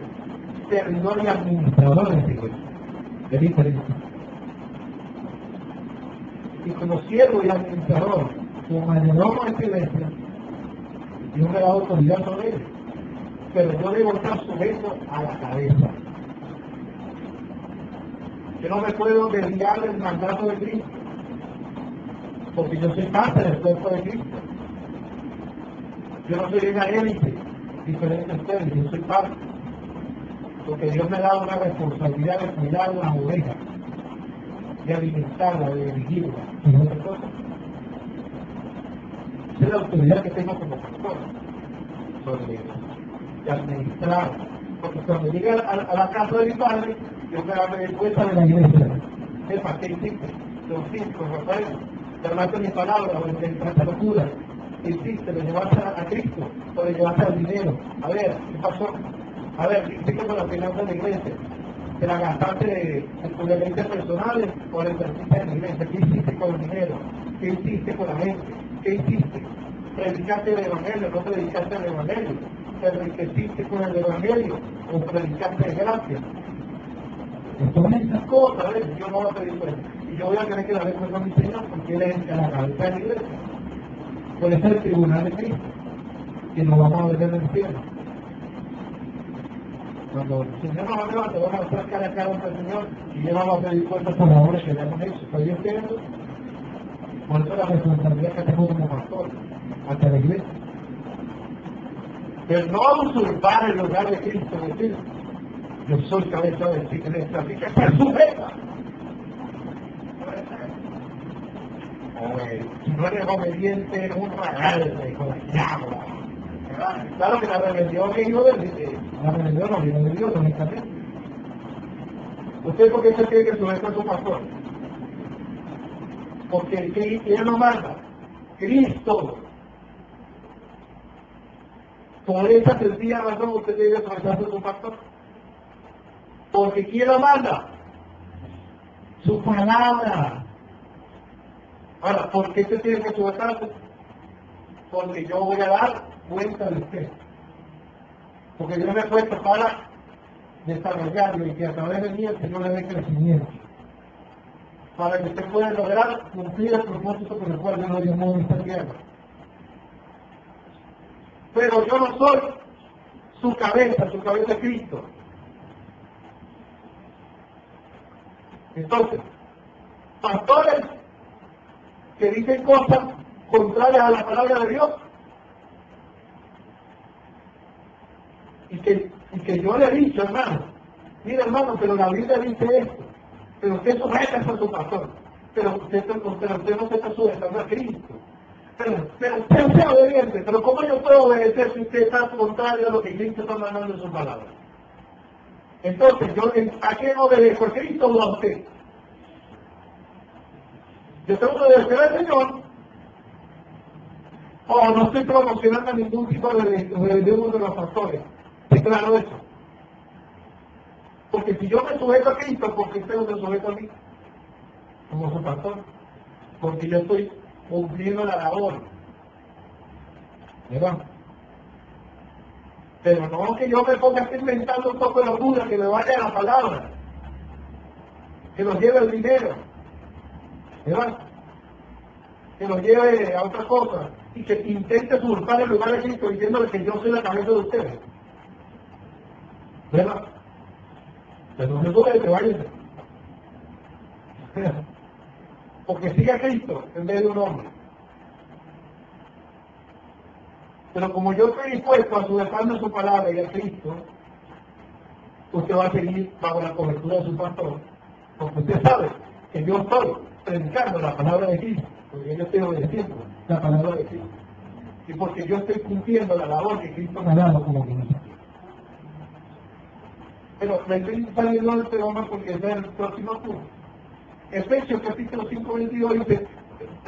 servidor y administrador de esta iglesia. Es diferente. Y como siervo y administrador, como mayordomo de esta iglesia, yo me da autoridad sobre él. Pero yo debo estar sujeto a la cabeza. Yo no me puedo desviar del mandato de Cristo, porque yo soy parte del cuerpo de Cristo. Yo no soy una élite diferente a ustedes, yo soy parte. Porque Dios me da una responsabilidad de cuidar una oveja, de alimentarla, de dirigirla, y otras cosas. Esa es la autoridad que tengo como pastor sobre eso, de administrar. Porque cuando llegue a la casa de mi padre, yo me voy a pedir cuenta de la iglesia. Sepa, ¿qué hiciste? Los 5, Rafael, te armaste mi palabra, o te entraste locura. ¿Qué hiciste? ¿Le llevaste a Cristo? ¿O le llevaste al dinero? A ver, ¿qué pasó? A ver, ¿qué hiciste con la finanza de la iglesia? ¿Te la gastaste en tus deleites personales o la invertiste en la iglesia? ¿Qué hiciste con el dinero? ¿Qué hiciste con la gente? ¿Qué hiciste? ¿Predicaste el evangelio? ¿No predicaste el evangelio? ¿Te enriqueciste con el evangelio? ¿O predicaste de gracia? Son estas cosas, ¿ves? Yo no voy a pedir cuenta. Y yo voy a tener que darle cuenta a mi Señor porque Él es la cabeza de la iglesia. Puede ser el tribunal de Cristo, que nos vamos a ver en el cielo. Cuando el Señor nos levanta, vamos a estar cara a cara ante el Señor y ya vamos a pedir cuentas por la obra que le hemos hecho. Pero yo entiendo, por eso la responsabilidad que tengo como pastor ante la iglesia. Pero no usurpar el lugar de Cristo, es decir, yo soy cabeza de la iglesia, así que estar sujeta. Si no eres obediente, eres un rebelde con la llama. Claro que la rebelión es hijo de la rebelión no viene de Dios, honestamente. ¿Usted por qué se cree que sujeto a su pastor? Porque ¿quién lo manda? Cristo. Por esa sencilla razón usted debe sujetarse a su pastor. Porque ¿quién lo manda? Su palabra. Ahora, ¿por qué se tiene que sujetarse? Porque yo voy a dar cuenta de usted. Porque yo me he puesto para desarrollarlo y que a través de mí el Señor le dé crecimiento. Para que usted pueda lograr cumplir el propósito por el cual Dios lo llamó en esta tierra. Pero yo no soy su cabeza es Cristo. Entonces, pastores que dicen cosas contrarias a la palabra de Dios, y que yo le he dicho, hermano, mira hermano, pero la Biblia dice esto, pero usted sujeta a su pastor, pero usted no se está sujetando a Cristo. Pero usted sea obediente, pero ¿cómo yo puedo obedecer si usted está contrario a lo que Cristo está mandando en su palabra? Entonces, ¿a quién obedezco? ¿A Cristo o a usted? Yo tengo que obedecer al Señor, o no estoy promocionando ningún tipo de uno de los pastores. ¿Es claro eso? Porque si yo me sujeto a Cristo, ¿por qué usted no se sujeta a mí? Como su pastor. Porque yo estoy cumpliendo la labor. ¿Verdad? Pero no que yo me ponga a estar inventando un poco de locura, que me vaya a la palabra, que nos lleve el dinero, ¿verdad? Que nos lleve a otra cosa y que intente usurpar el lugar de Cristo diciéndole que yo soy la cabeza de ustedes. ¿Verdad? Pero no se duele que váyanse. Porque sigue a Cristo en vez de un hombre. Pero como yo estoy dispuesto a sujetarme a su palabra y a Cristo, usted va a seguir bajo la cobertura de su pastor. Porque usted sabe que yo estoy predicando la palabra de Cristo, porque yo estoy obedeciendo la palabra de Cristo. Y porque yo estoy cumpliendo la labor que Cristo me ha dado como ministro. Pero me estoy saliendo del tema porque es el próximo punto. Efesios capítulo 5, 22 dice,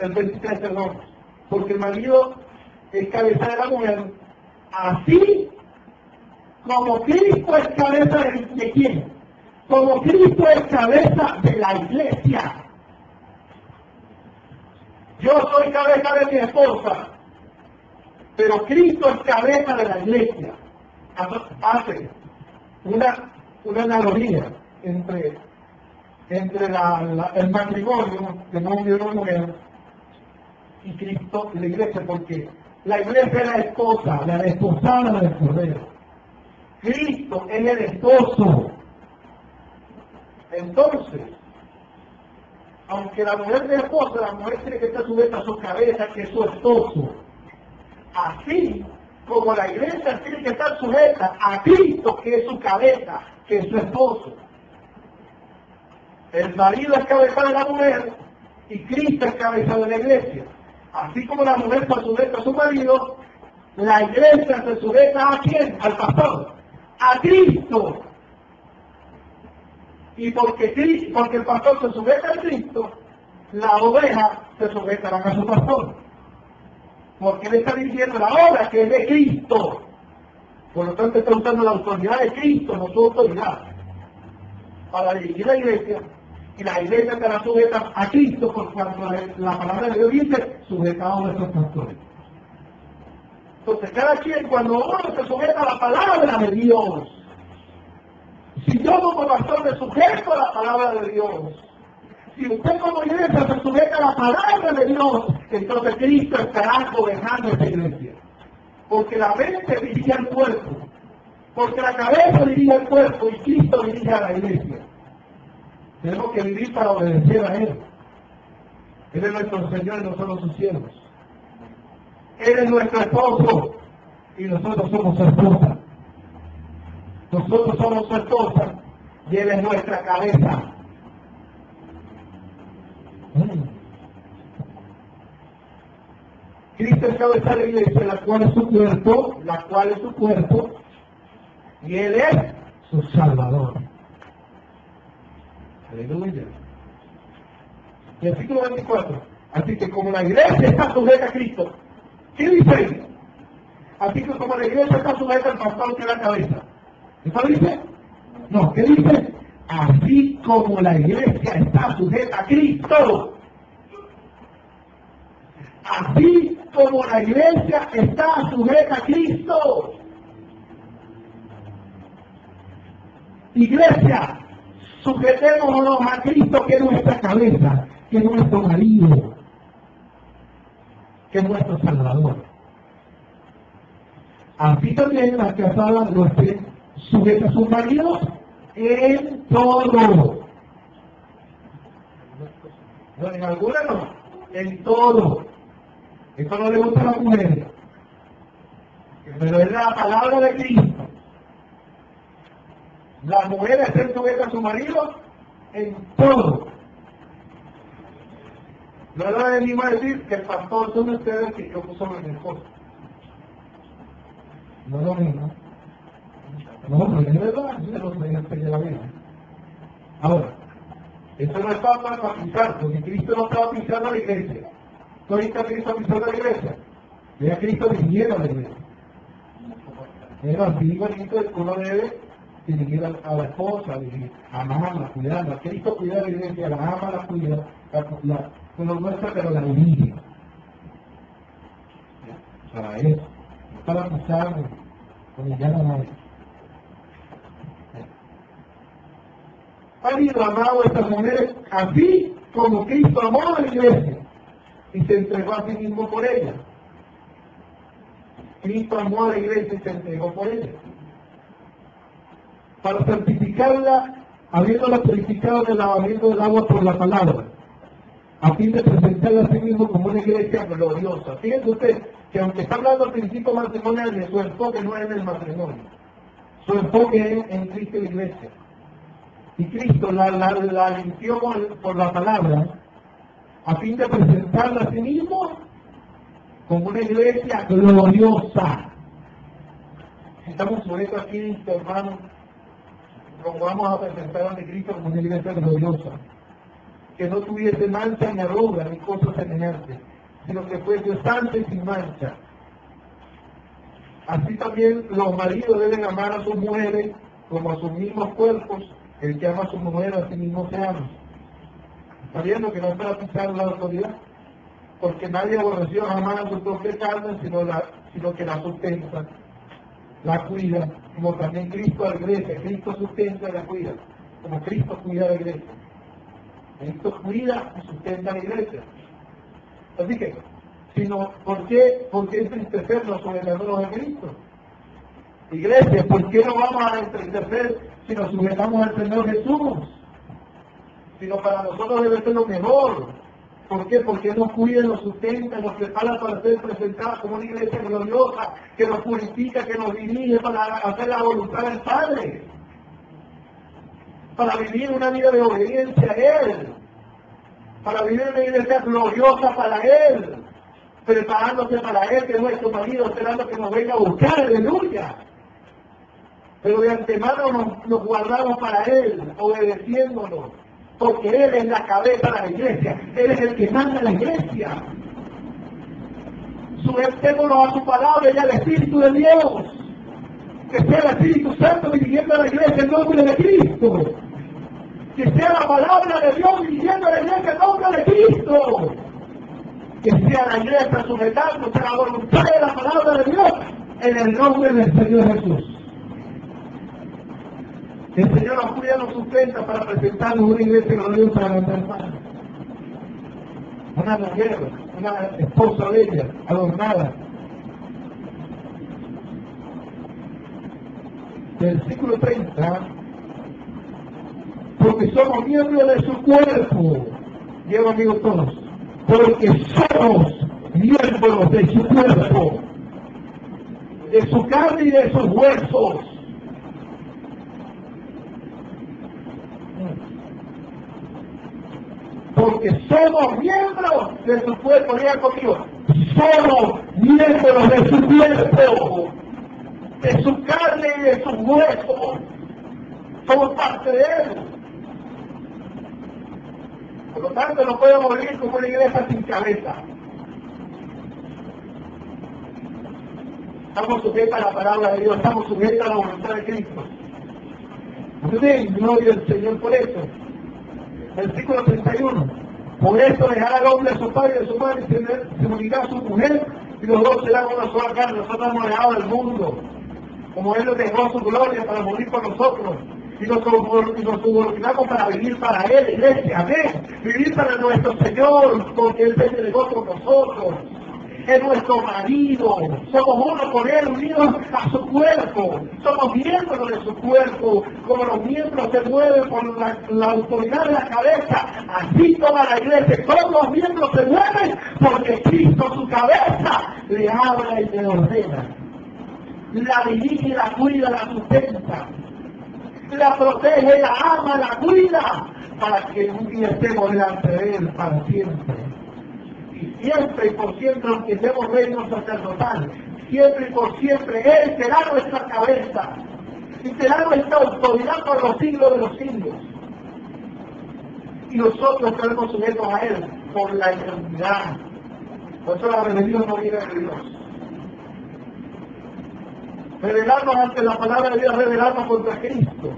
el 23, perdón, porque el marido es cabeza de la mujer, así como Cristo es cabeza de quién, como Cristo es cabeza de la iglesia. Yo soy cabeza de mi esposa, pero Cristo es cabeza de la iglesia. Hace una analogía entre el matrimonio de novio y una mujer y Cristo y la iglesia, porque la iglesia es la esposa, la desposada del Cordero. Cristo es el esposo. Entonces, aunque la mujer es esposa, la mujer tiene que estar sujeta a su cabeza, que es su esposo. Así como la iglesia tiene que estar sujeta a Cristo, que es su cabeza, que es su esposo. El marido es cabeza de la mujer y Cristo es cabeza de la iglesia. Así como la mujer se sujeta a su marido, la iglesia se sujeta ¿a quién? Al pastor. A Cristo. Y porque el pastor se sujeta a Cristo, la oveja se sujetará a su pastor. Porque él está diciendo la obra que es de Cristo. Por lo tanto está usando la autoridad de Cristo, no su autoridad, para dirigir la iglesia. Y la iglesia estará sujeta a Cristo por cuanto la palabra de Dios dice, sujetados a nuestros pastores. Entonces cada quien, cuando uno se sujeta a la palabra de Dios, si yo como pastor me sujeto a la palabra de Dios, si usted como iglesia se sujeta a la palabra de Dios, entonces Cristo estará gobernando esta iglesia. Porque la mente dirige al cuerpo, porque la cabeza dirige al cuerpo y Cristo dirige a la iglesia. Tenemos que vivir para obedecer a Él. Él es nuestro Señor y nosotros sus siervos. Él es nuestro esposo y nosotros somos su esposa. Nosotros somos su esposa y Él es nuestra cabeza. Cristo es cabeza de la iglesia, la cual es su cuerpo, y Él es su Salvador. Aleluya. Versículo 24. Así que como la iglesia está sujeta a Cristo, ¿qué dice ahí? Así que como la iglesia está sujeta al pastor que es la cabeza. ¿Eso dice? No, ¿qué dice? Así como la iglesia está sujeta a Cristo. Así como la iglesia está sujeta a Cristo. Iglesia, sujetémonos a Cristo, que es nuestra cabeza, que es nuestro marido, que es nuestro Salvador. Así también las casadas lo estén sujetas a sus maridos en todo. en algunas no, en todo. Esto no le gusta a las mujeres, pero es la palabra de Cristo. Las mujeres estén sujetas a su marido en todo. No es lo mismo decir que el pastor son ustedes que yo puso mi esposo. No es lo mismo. No, pero es verdad, es lo que de la vida. Ahora, esto no es para pisar, porque Cristo no estaba pisando a la iglesia. ¿No viste a Cristo pisando a la iglesia? Ve a Cristo dirigiendo a la iglesia. Es así igualito que uno debe dirigir a la esposa, amarla, cuidarla. Cristo cuida a la iglesia, la ama, la cuida, no muestra, pero la dirige. Para eso, no para pisar, humillar a nadie. Han ido amado a estas mujeres así como Cristo amó a la iglesia y se entregó a sí mismo por ella. Cristo amó a la iglesia y se entregó por ella. Para santificarla, habiéndola purificado del lavamiento del agua por la palabra, a fin de presentarla a sí mismo como una iglesia gloriosa. Fíjense usted que aunque está hablando al principio matrimonial, su enfoque no es en el matrimonio, su enfoque es en Cristo y la iglesia. Y Cristo la limpió por la palabra, a fin de presentarla a sí mismo como una iglesia gloriosa. Si estamos sobre esto aquí, hermanos, nos vamos a presentar ante Cristo como una iglesia gloriosa, que no tuviese mancha ni arruga ni cosas semejantes, sino que fuese santa y sin mancha. Así también los maridos deben amar a sus mujeres como a sus mismos cuerpos. El que ama a su mujer a sí mismo se ama. Sabiendo que no es para pisar la autoridad, porque nadie aborreció jamás a su propia carne, sino que la sustenta, la cuida, como también Cristo a la iglesia. Cristo sustenta y la cuida, como Cristo cuida a la iglesia. Cristo cuida y sustenta a la iglesia. Así que, ¿por qué entristecernos sobre la nueva de Cristo? Iglesia, ¿por qué no vamos a entristecer si nos sujetamos al Señor Jesús? Sino para nosotros debe ser lo mejor. ¿Por qué? Porque nos cuida, nos sustenta, nos prepara para ser presentados como una iglesia gloriosa, que nos purifica, que nos dirige para hacer la voluntad del Padre, para vivir una vida de obediencia a Él, para vivir una iglesia gloriosa para Él, preparándose para Él, que es nuestro marido, esperando que nos venga a buscar, aleluya. Pero de antemano nos guardamos para Él, obedeciéndonos, porque Él es la cabeza de la iglesia, Él es el que manda la iglesia. Sujetémonos a su palabra y al Espíritu de Dios, que sea el Espíritu Santo dirigiendo a la iglesia en nombre de Cristo, que sea la palabra de Dios dirigiendo a la iglesia en nombre de Cristo, que sea la iglesia sujetándose a la voluntad de la palabra de Dios en el nombre del Señor Jesús. El Señor nos cuida, nos sustenta para presentarnos una iglesia gloriosa a la hermana. Una mujer, una esposa bella, adornada. Versículo 30. Porque somos miembros de su cuerpo. Llevo amigos todos. Porque somos miembros de su cuerpo, de su carne y de sus huesos. Porque somos miembros de su cuerpo. Diga conmigo, somos miembros de su cuerpo, de su carne y de sus huesos. Somos parte de él. Por lo tanto, no podemos vivir como una iglesia sin cabeza. Estamos sujetos a la palabra de Dios, estamos sujetos a la voluntad de Cristo. Amén, gloria al Señor por eso. Versículo 31. Por esto dejará al hombre a su padre y a su madre y se unirá a su mujer y los dos serán una sola carne. Nosotros hemos dejado el mundo, como Él nos dejó su gloria para morir por nosotros. Y nos glorificamos para vivir para Él, iglesia, amén. Vivir para nuestro Señor, porque Él se entregó con nosotros. es nuestro marido. Somos uno con Él, unidos a su cuerpo. Somos miembros de su cuerpo. Como los miembros se mueven por la autoridad de la cabeza, así toda la iglesia. Todos los miembros se mueven porque Cristo, su cabeza, le habla y le ordena. La dirige, la cuida, la sustenta. La protege, la ama, la cuida, para que un día estemos delante de Él para siempre. Y siempre y por siempre, aunque estemos reino sacerdotal, siempre y por siempre, Él será nuestra cabeza y será nuestra autoridad por los siglos de los siglos. Y nosotros estaremos sujetos a Él por la eternidad. Por eso la rebelión no viene de Dios. Rebelarnos ante la palabra de Dios, rebelarnos contra Cristo.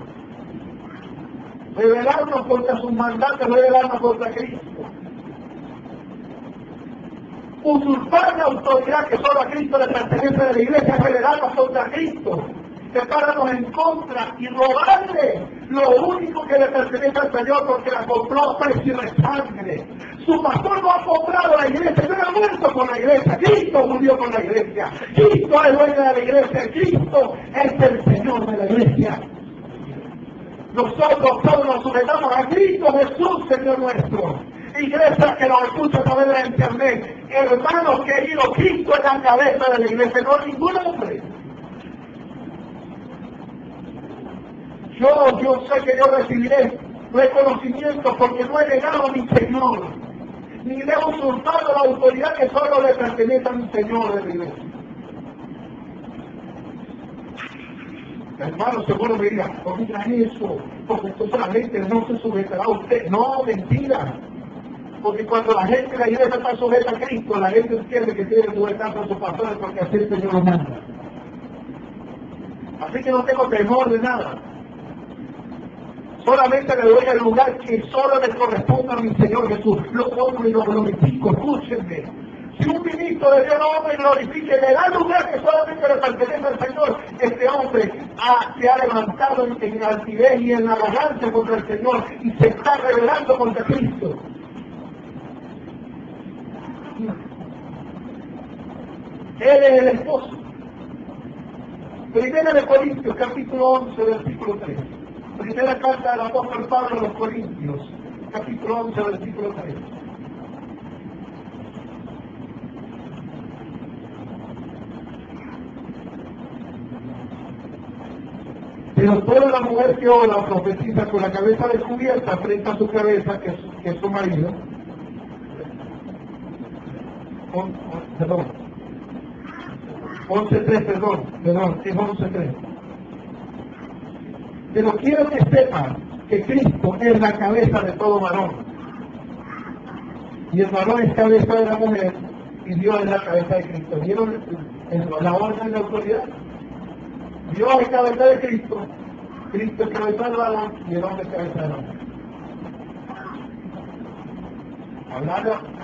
Rebelarnos contra sus mandatos, rebelarnos contra Cristo. Usurpar la autoridad que solo a Cristo le pertenece de la iglesia, rebelarnos contra Cristo. Separarnos en contra y robarle lo único que le pertenece al Señor porque la compró a precio de sangre. Su pastor no ha comprado la iglesia, no ha muerto con la iglesia. Cristo murió con la iglesia. Cristo es dueño de la iglesia. Cristo es el Señor de la iglesia. Nosotros todos nos sujetamos a Cristo Jesús, Señor nuestro. Iglesia que nos escucha a través de la internet. Hermanos queridos, Cristo es la cabeza de la iglesia, no ningún hombre. Yo sé que yo recibiré reconocimiento porque no he negado a mi Señor, ni le he usurpado la autoridad que solo le pertenece a mi Señor de la iglesia. Hermano, seguro me dirá, no diga eso, porque entonces la gente no se sujetará a usted. No, mentira. Porque cuando la gente de la iglesia está sujeta a Cristo, la gente entiende que tiene que sujetarse a sus pastores porque así el Señor lo manda. Así que no tengo temor de nada. Solamente le doy el lugar que solo le corresponde a mi Señor Jesús. Lo pongo y lo glorifico. Escúchenme. Si un ministro de Dios no me glorifique, le da el lugar que solamente le pertenece al Señor, este hombre se ha levantado en altivez y en arrogancia contra el Señor y se está rebelando contra Cristo. Él es el esposo. Primera de Corintios, capítulo 11, versículo 3. Primera carta del apóstol Pablo a los Corintios, capítulo 11, versículo 3. Pero toda la mujer que ora o profetiza con la cabeza descubierta frente a su cabeza, que es su marido, perdón, 11.3, perdón, es 11.3. Pero quiero que sepan que Cristo es la cabeza de todo varón. Y el varón es cabeza de la mujer y Dios es la cabeza de Cristo. ¿Vieron la orden de autoridad? Dios es cabeza de Cristo, Cristo es cabeza del varón y el hombre es cabeza del hombre.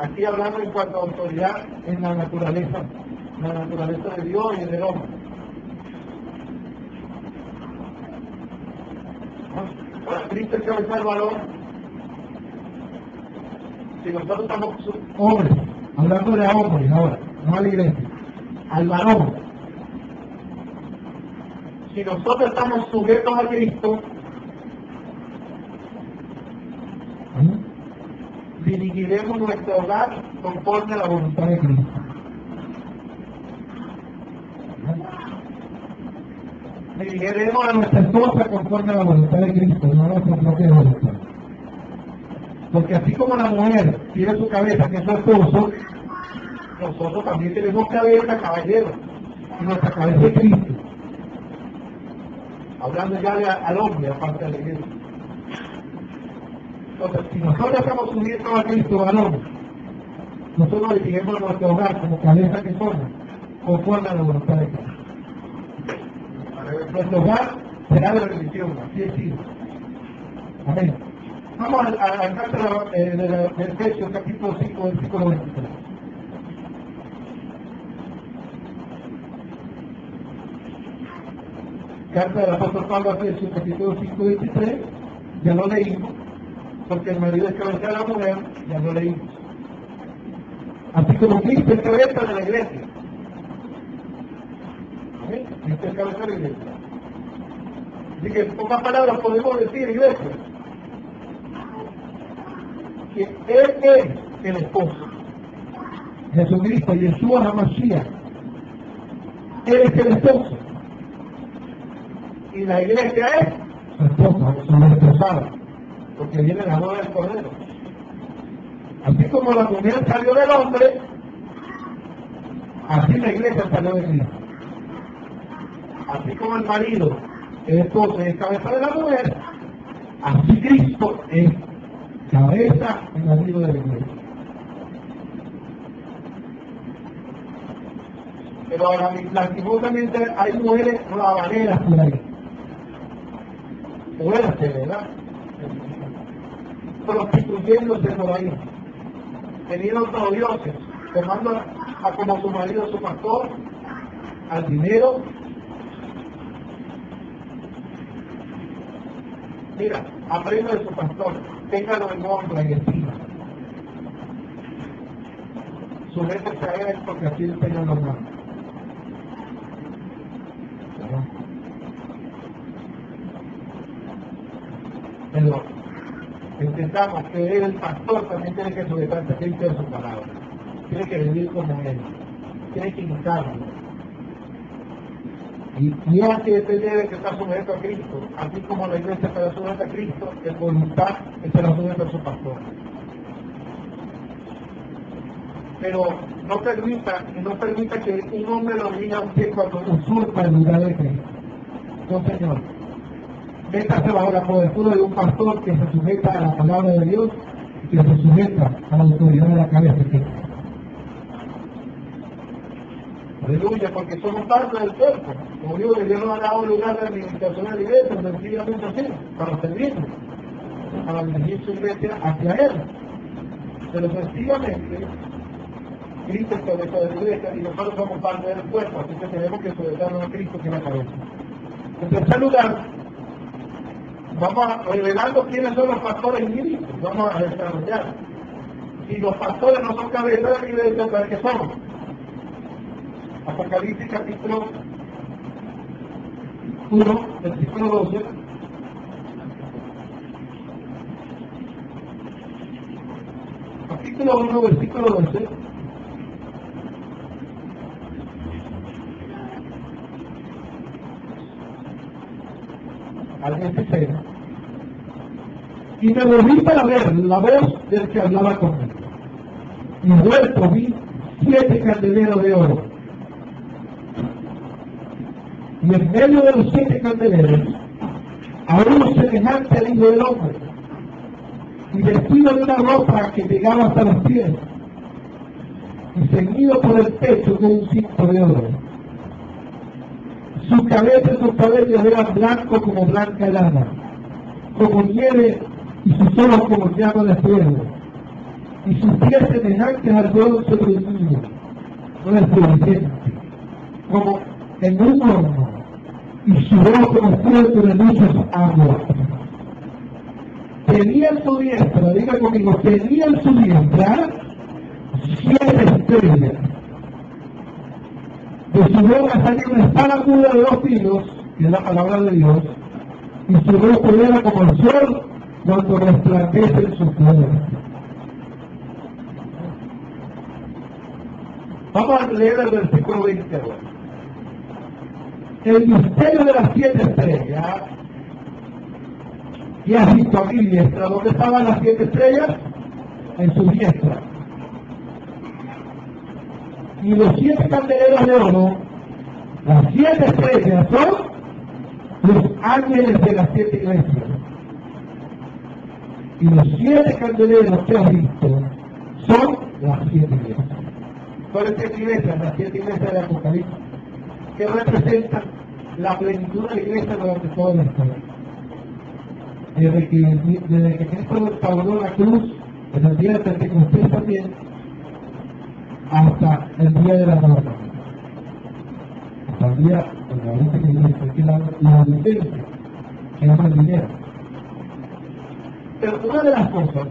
Aquí hablando en cuanto a autoridad en la naturaleza de Dios y del hombre. Cristo es cabeza del varón. Si nosotros estamos hombres, hablando de hombres ahora, no a la iglesia, al varón. Si nosotros estamos sujetos a Cristo, dirigiremos nuestro hogar conforme a la voluntad de Cristo. Dirigiremos a nuestra esposa conforme a la voluntad de Cristo, no a nuestra propia voluntad. Porque así como la mujer tiene su cabeza, que es su esposo, nosotros también tenemos cabeza, caballero, y nuestra cabeza es Cristo. Hablando ya al hombre, aparte de la iglesia. Entonces, si nosotros estamos subiendo a Cristo varón, nosotros dirigimos nuestro hogar como cabeza que somos, conforme a la voluntad de Cristo. Nuestro hogar será de la bendición, así es sido. Amén. Vamos al carta de Efesios, capítulo 5, versículo 23. Carta del apóstol Pablo a Efesios, capítulo 5, 23. Ya lo leímos, porque el marido es cabeza de la mujer, ya lo leímos. Así como Cristo es cabeza de la iglesia. ¿Sí? Cristo es cabeza de la iglesia. Así que en pocas palabras podemos decir, iglesia, que Él es el esposo. Jesucristo, Yeshua HaMashiach. Él es el esposo. Y la iglesia es su esposa, su esposada, porque viene la boda del Cordero. Así como la mujer salió del hombre, así la iglesia salió de Cristo. Así como el marido es esposo y es cabeza de la mujer, así Cristo es cabeza y marido de la iglesia. Pero lastimosamente hay mujeres rabaneras por ahí. Fuerte, ¿verdad? Prostituyéndose por ahí. Teniendo otros dioses, tomando a como su marido, su pastor, al dinero. Mira, aprenda de su pastor, téngalo en honra y estima. Sométese a él porque así el Señor lo manda. Pero intentamos que él, el pastor, también tiene que someterse a Cristo de su palabra. Tiene que vivir como él. Tiene que imitarlo. Y es así este debe que está sujeto a Cristo. Así como la iglesia está sujeta a Cristo, en voluntad está sujeta a su pastor. Pero no permita que un hombre lo diga a usted cuando usurpa el lugar de Cristo. No, Señor. Métase bajo la cobertura de un pastor que se sujeta a la palabra de Dios y que se sujeta a la autoridad de la cabeza de Cristo. Aleluya, porque somos parte del cuerpo. Como digo, que Dios nos ha dado un lugar de administración de la iglesia, sencillamente así, para servirnos, para dirigir su iglesia hacia Él. Pero sencillamente, Cristo es cabeza de la iglesia y nosotros somos parte del cuerpo, así que tenemos que sujetarnos a Cristo que es la cabeza. En tercer lugar, vamos a revelando quiénes son los pastores y ministros. Vamos a desarrollar. Si los pastores no son cabezas de la iglesia, ¿para qué somos? Apocalipsis capítulo 1, versículo 12. Capítulo 1, versículo 12. Al 16. Y me volví para ver la voz del que hablaba conmigo. Y vuelto vi 7 candeleros de oro. Y en medio de los 7 candeleros, a uno semejante al Hijo del Hombre, y vestido de una ropa que llegaba hasta los pies, y ceñido por el pecho con un cinto de oro. Su cabeza y sus cabellos eran blancos como blanca lana, como nieve, y sus ojos como llama de fuego, y sus pies semejantes al bronce bruñido, resplandeciente, como en un horno, y su voz como fuego de muchas aguas. Tenía en su diestra, diga conmigo, tenía en su diestra 7 estrellas. De su boca salía una espada aguda de 2 filos, que es la palabra de Dios, y su rostro era como el sol cuando resplandece en su poder. Vamos a leer el versículo 20 ahora. El misterio de las 7 estrellas. Y has visto a mi diestra. ¿Dónde estaban las 7 estrellas? En su diestra. Y los 7 candeleros de oro, las 7 estrellas son los ángeles de las 7 iglesias. Y los 7 candeleros que has visto son las 7 iglesias. ¿Cuáles 7 iglesias? Las 7 iglesias de Apocalipsis, que representan la plenitud de la iglesia durante toda la historia. Desde que Cristo pagó la cruz, en el día de Pentecostés también, hasta el día de la muerte. Hasta el día de la última iglesia, que la licencia, que llama el dinero. Pero una de las cosas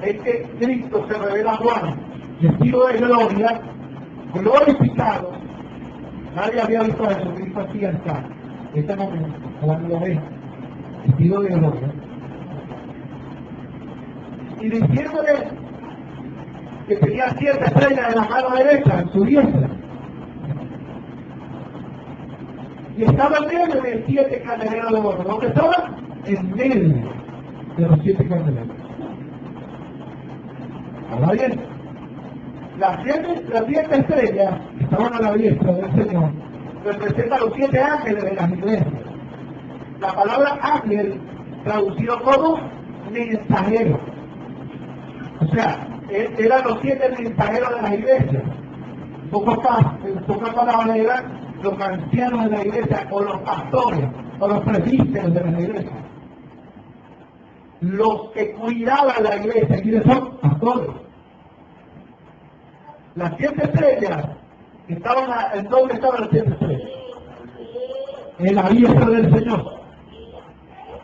es que Cristo se revela a Juan, vestido de gloria, glorificado. Nadie había visto a Jesucristo así hasta este momento, cuando lo ve, vestido de gloria. Y diciéndole que tenía 7 estrellas en la mano derecha, en su diestra. Y estaba en medio de 7 candeleros de oro. ¿Dónde estaba? En medio de los 7 candeleros. Ahora bien, las 7 estrellas que estaban a la diestra del Señor representan los 7 ángeles de las iglesias. La palabra ángel traducido como mensajero. O sea, eran los 7 mensajeros de la iglesia. En pocas palabras eran los ancianos de la iglesia, o los pastores, o los presbíteros de la iglesia. Los que cuidaban la iglesia, ¿quiénes son? Pastores. Las 7 estrellas estaban, ¿en dónde estaban las 7 estrellas? En la diestra del Señor.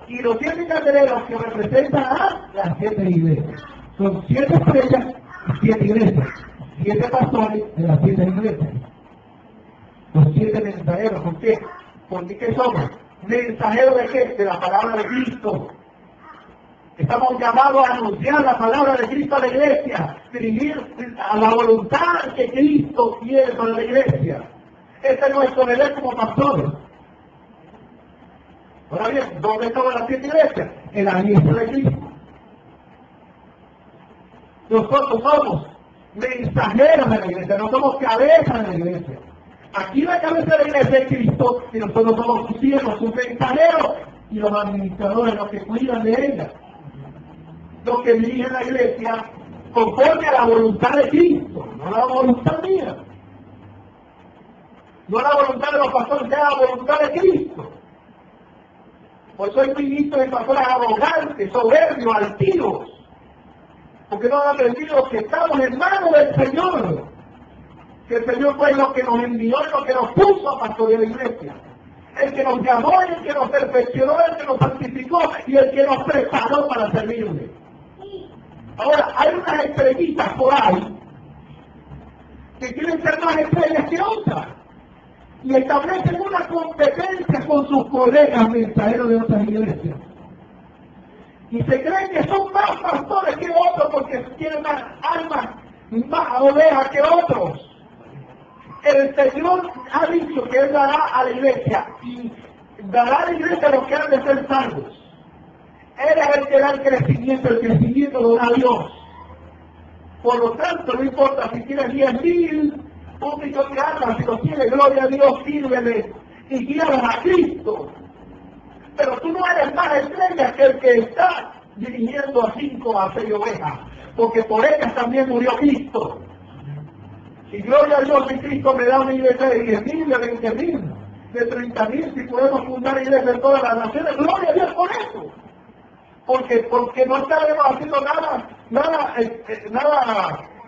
Y los 7 candeleros que representan a las 7 iglesias. Son 7 estrellas y 7 iglesias. 7 pastores de las 7 iglesias. Los 7 mensajeros. ¿Por qué? Porque ¿qué somos? ¿Mensajeros de qué? De la palabra de Cristo. Estamos llamados a anunciar la palabra de Cristo a la iglesia, dirigir a la voluntad que Cristo quiere para la iglesia. Este es nuestro deber como pastores. Ahora bien, ¿dónde estaban las 7 iglesias? En la diestra de Cristo. Nosotros somos mensajeros de la iglesia, no somos cabeza de la iglesia. Aquí la cabeza de la iglesia es Cristo y nosotros somos sus siervos, sus mensajeros y los administradores, los que cuidan de ella. Los que dirigen la iglesia conforme a la voluntad de Cristo, no la voluntad mía. No la voluntad de los pastores, sea la voluntad de Cristo. Por eso hay ministros de pastores arrogantes, soberbios, altivos. Porque no han aprendido que estamos en manos del Señor. Que el Señor fue lo que nos envió y lo que nos puso a pastorear la iglesia. El que nos llamó, el que nos perfeccionó, el que nos santificó y el que nos preparó para servirle. Ahora, hay unas estrellitas por ahí que quieren ser más estrellas que otras y establecen una competencia con sus colegas mensajeros de otras iglesias. Y se creen que son más pastores que otros porque tienen más almas, más ovejas que otros. El Señor ha dicho que Él dará a la iglesia y dará a la iglesia los que han de ser salvos. Él es el que da el crecimiento lo da Dios. Por lo tanto, no importa si tienes 10,000, 1,000,000 de almas, si los tienes, gloria a Dios, sírvele y guíalos a Cristo. Pero tú no eres más estrella que el que está dirigiendo a 5 a 6 ovejas, porque por ellas también murió Cristo. Y gloria a Dios, si Cristo me da una iglesia de 10,000, de 20,000, de 30,000, si podemos fundar iglesias en todas las naciones, gloria a Dios por eso. Porque no estaremos haciendo nada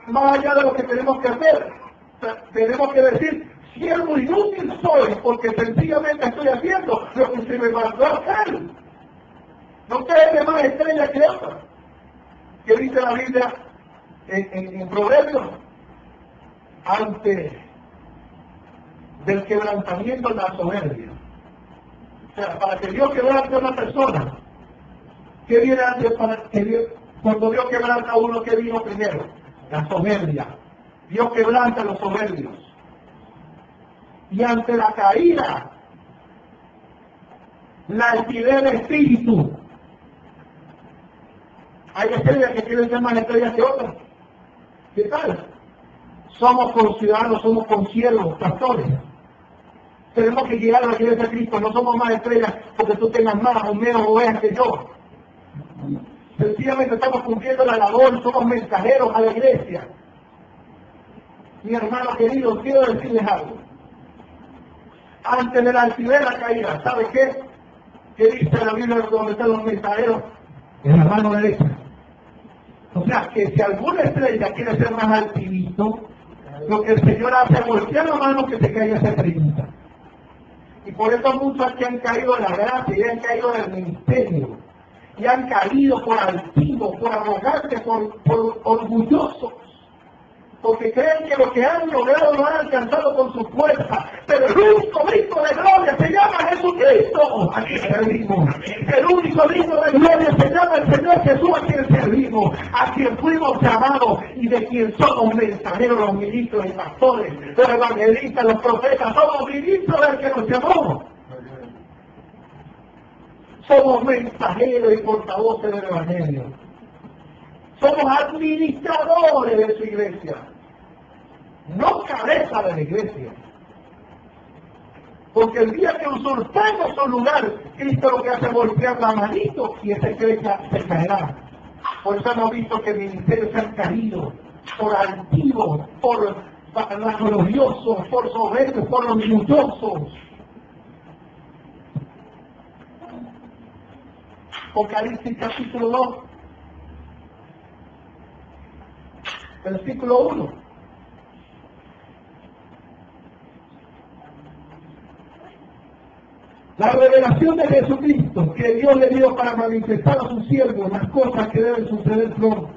más allá de lo que tenemos que hacer. O sea, tenemos que decir, siervo inútil soy, porque sencillamente estoy haciendo lo que se me mandó a hacer. No quede más estrella que otra. ¿Qué dice la Biblia en Proverbios? Antes del quebrantamiento de la soberbia. O sea, para que Dios quebrante a una persona, ¿qué viene antes cuando Dios quebranta a uno, que vino primero? La soberbia. Dios quebranta a los soberbios. Y ante la caída, la altivez del espíritu. Hay estrellas que quieren ser más estrellas que otras. ¿Qué tal? Somos conciudadanos, somos conciervos, pastores. Tenemos que llegar a la iglesia de Cristo. No somos más estrellas porque tú tengas más o menos ovejas que yo. Sencillamente estamos cumpliendo la labor, somos mensajeros a la iglesia. Mi hermano querido, quiero decirles algo. Antes de la altivez de la caída, ¿sabe qué? ¿Qué dice la Biblia donde están los mensajeros? En la mano derecha. O sea, que si alguna estrella quiere ser más altivito, lo que el Señor hace es voltear la mano que se caiga esa estrellita. Y por eso muchos que han caído en la gracia y han caído en el ministerio. y han caído por altivos, por arrogantes, por orgullosos, porque creen que lo que han logrado lo han alcanzado con su fuerza, pero el único digno de gloria se llama Jesucristo, a quien servimos. El único digno de gloria se llama el Señor Jesús, a quien servimos, a quien fuimos llamados y de quien somos mensajeros, los ministros y pastores, los evangelistas, los profetas, somos ministros del que nos llamó. Somos mensajeros y portavoces del Evangelio. Somos administradores de su iglesia, no cabeza de la iglesia. Porque el día que usurpemos su lugar, Cristo lo que hace es voltear la manito y esa iglesia se caerá. Por eso hemos visto que ministerios se han caído por altivos, por vanagloriosos, por soberbios, por orgullosos. Apocalipsis capítulo 2, versículo 1. La revelación de Jesucristo que Dios le dio para manifestar a sus siervos las cosas que deben suceder pronto.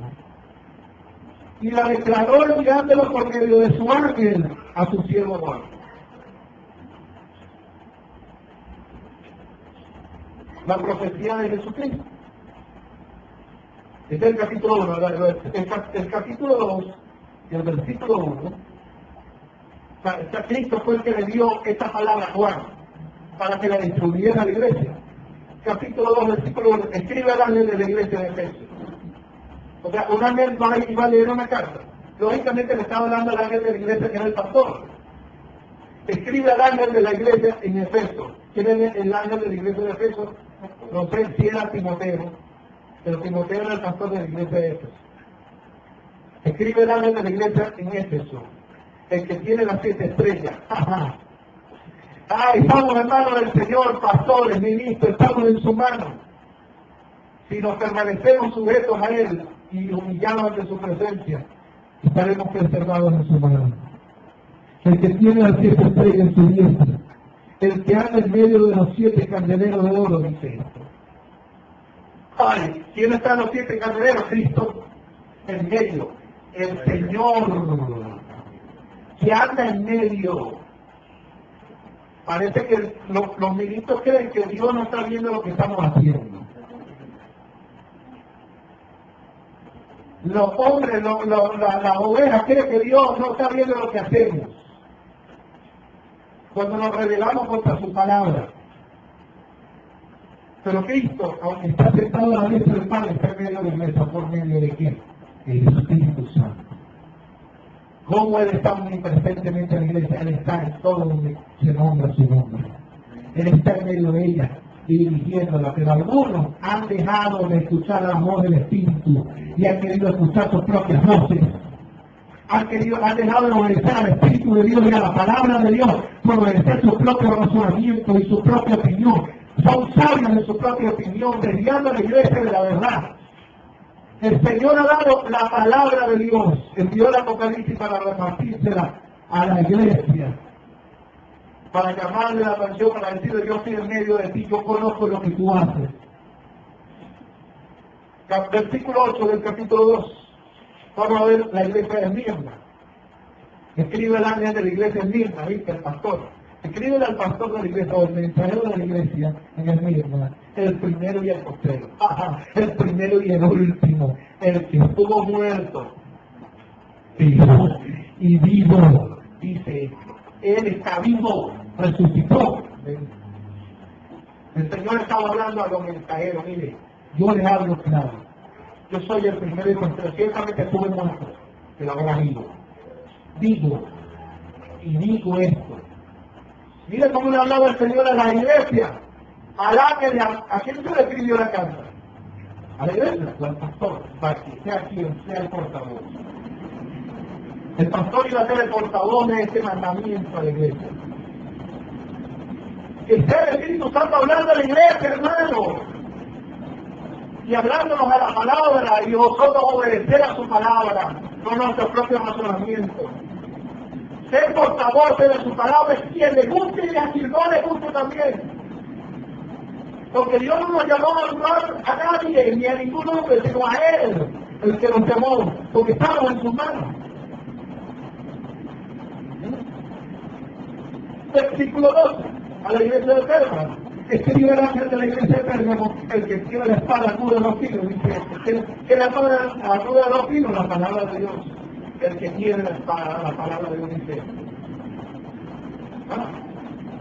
Y la declaró enviándolo por medio de su ángel a su siervo Juan. La profecía de Jesucristo. Este es el capítulo 1, el capítulo 2 y el versículo 1. Cristo fue el que le dio esta palabra a Juan para que la distribuyera a la iglesia. Capítulo 2, versículo 1. Escribe al ángel de la iglesia de Efeso. O sea, un ángel va y va a leer una carta. Lógicamente le estaba hablando al ángel de la iglesia que era el pastor. Escribe al ángel de la iglesia en Efeso. ¿Quién es el ángel de la iglesia de Efeso? No sé si era Timoteo, pero Timoteo era el pastor de la iglesia de Éfeso. Escribe el ángel de la iglesia en Éfeso, el que tiene las 7 estrellas. Estamos en manos del Señor, pastores, ministros, estamos en su mano. Si nos permanecemos sujetos a Él y humillados ante su presencia, estaremos preservados en su mano. El que tiene las 7 estrellas en su diestra, el que anda en medio de los 7 candeleros de oro, dice esto. ¿Quién está en los 7 candeleros? Cristo en medio. El Señor que anda en medio. Parece que los ministros creen que Dios no está viendo lo que estamos haciendo. Los hombres, las ovejas creen que Dios no está viendo lo que hacemos. Cuando nos rebelamos contra su palabra. Pero Cristo, aunque está sentado a la mesa del Padre, está en medio de la mesa. ¿Por medio de quién? El Espíritu Santo. ¿Cómo Él está omnipresentemente en la iglesia? Él está en todo donde se nombra su nombre. Él está en medio de ella y dirigiéndola. Pero algunos han dejado de escuchar la voz del Espíritu y han querido escuchar sus propias voces. Han dejado de obedecer al Espíritu de Dios y a la palabra de Dios por obedecer su propio razonamiento y su propia opinión. Son sabios en su propia opinión, desviando a la iglesia de la verdad. El Señor ha dado la palabra de Dios, envió el Apocalipsis para repartírsela a la iglesia, para llamarle la atención, para decirle: yo estoy en medio de ti, yo conozco lo que tú haces. Versículo 8 del capítulo 2. Vamos a ver la iglesia de Esmirna. Escribe el ángel de la iglesia de Esmirna, ¿viste? El pastor. Escríbele al pastor de la iglesia o el mensajero de la iglesia en Esmirna, el primero y el postrero. El primero y el último, el que estuvo muerto, vivo y vivo, dice: Él está vivo, resucitó. El Señor estaba hablando a los mensajeros: mire, yo les hablo claro. Yo soy el primero y el postrero. Ciertamente estuve muerto, pero ahora vivo. Vivo y digo esto. Mira cómo le hablaba el Señor a la iglesia. ¿A quién se le escribió la carta? A la iglesia, al pastor, para que sea quien sea el portavoz. El pastor iba a ser el portavoz de este mandamiento a la iglesia. Que sea el Espíritu Santo hablando a la iglesia, hermano. Y hablándonos a la palabra, y vosotros obedecer a su palabra, no nuestro propio razonamiento. Ser portavoz de su palabra, es quien le guste y a quien no le guste también. Porque Dios no nos llamó a amar a nadie, ni a ningún hombre, sino a Él, el que nos llamó, porque estamos en sus manos. Versículo 12, a la iglesia de Pérgamo. Escribe el ángel de la iglesia de Pérgamo, el que tiene la espada aguda de dos filos, dice, que la espada aguda de dos filos, la palabra de Dios. El que tiene la espada, la palabra de Dios dice.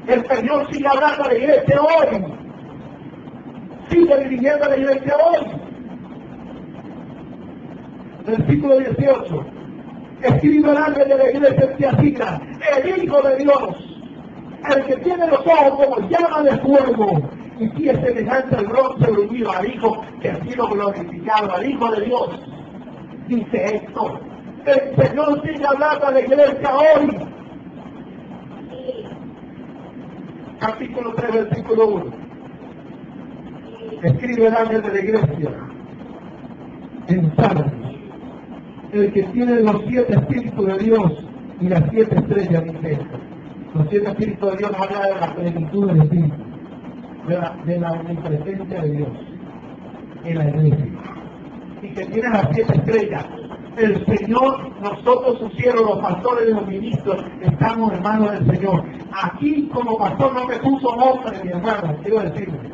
El Señor sigue hablando a la iglesia hoy. Sigue dirigiendo a la iglesia hoy. Versículo 18. Escribe el ángel de la iglesia de Tiatira, el Hijo de Dios, el que tiene los ojos como llama de fuego y tiene semejante al bronce bruñido, al Hijo que ha sido glorificado, al Hijo de Dios. Dice esto. El Señor sigue hablando a la iglesia hoy. Capítulo 3, versículo 1. Escribe el ángel de la iglesia en Sardes, el que tiene los 7 espíritus de Dios y las 7 estrellas de esto. Los 7 espíritus de Dios nos habla de la plenitud del espíritu, de la omnipresencia de Dios en la iglesia. Y que tiene las 7 estrellas. El Señor, nosotros sus siervos, los pastores y los ministros, estamos en manos del Señor. Aquí como pastor no me puso hombre, mi hermano, quiero decirle.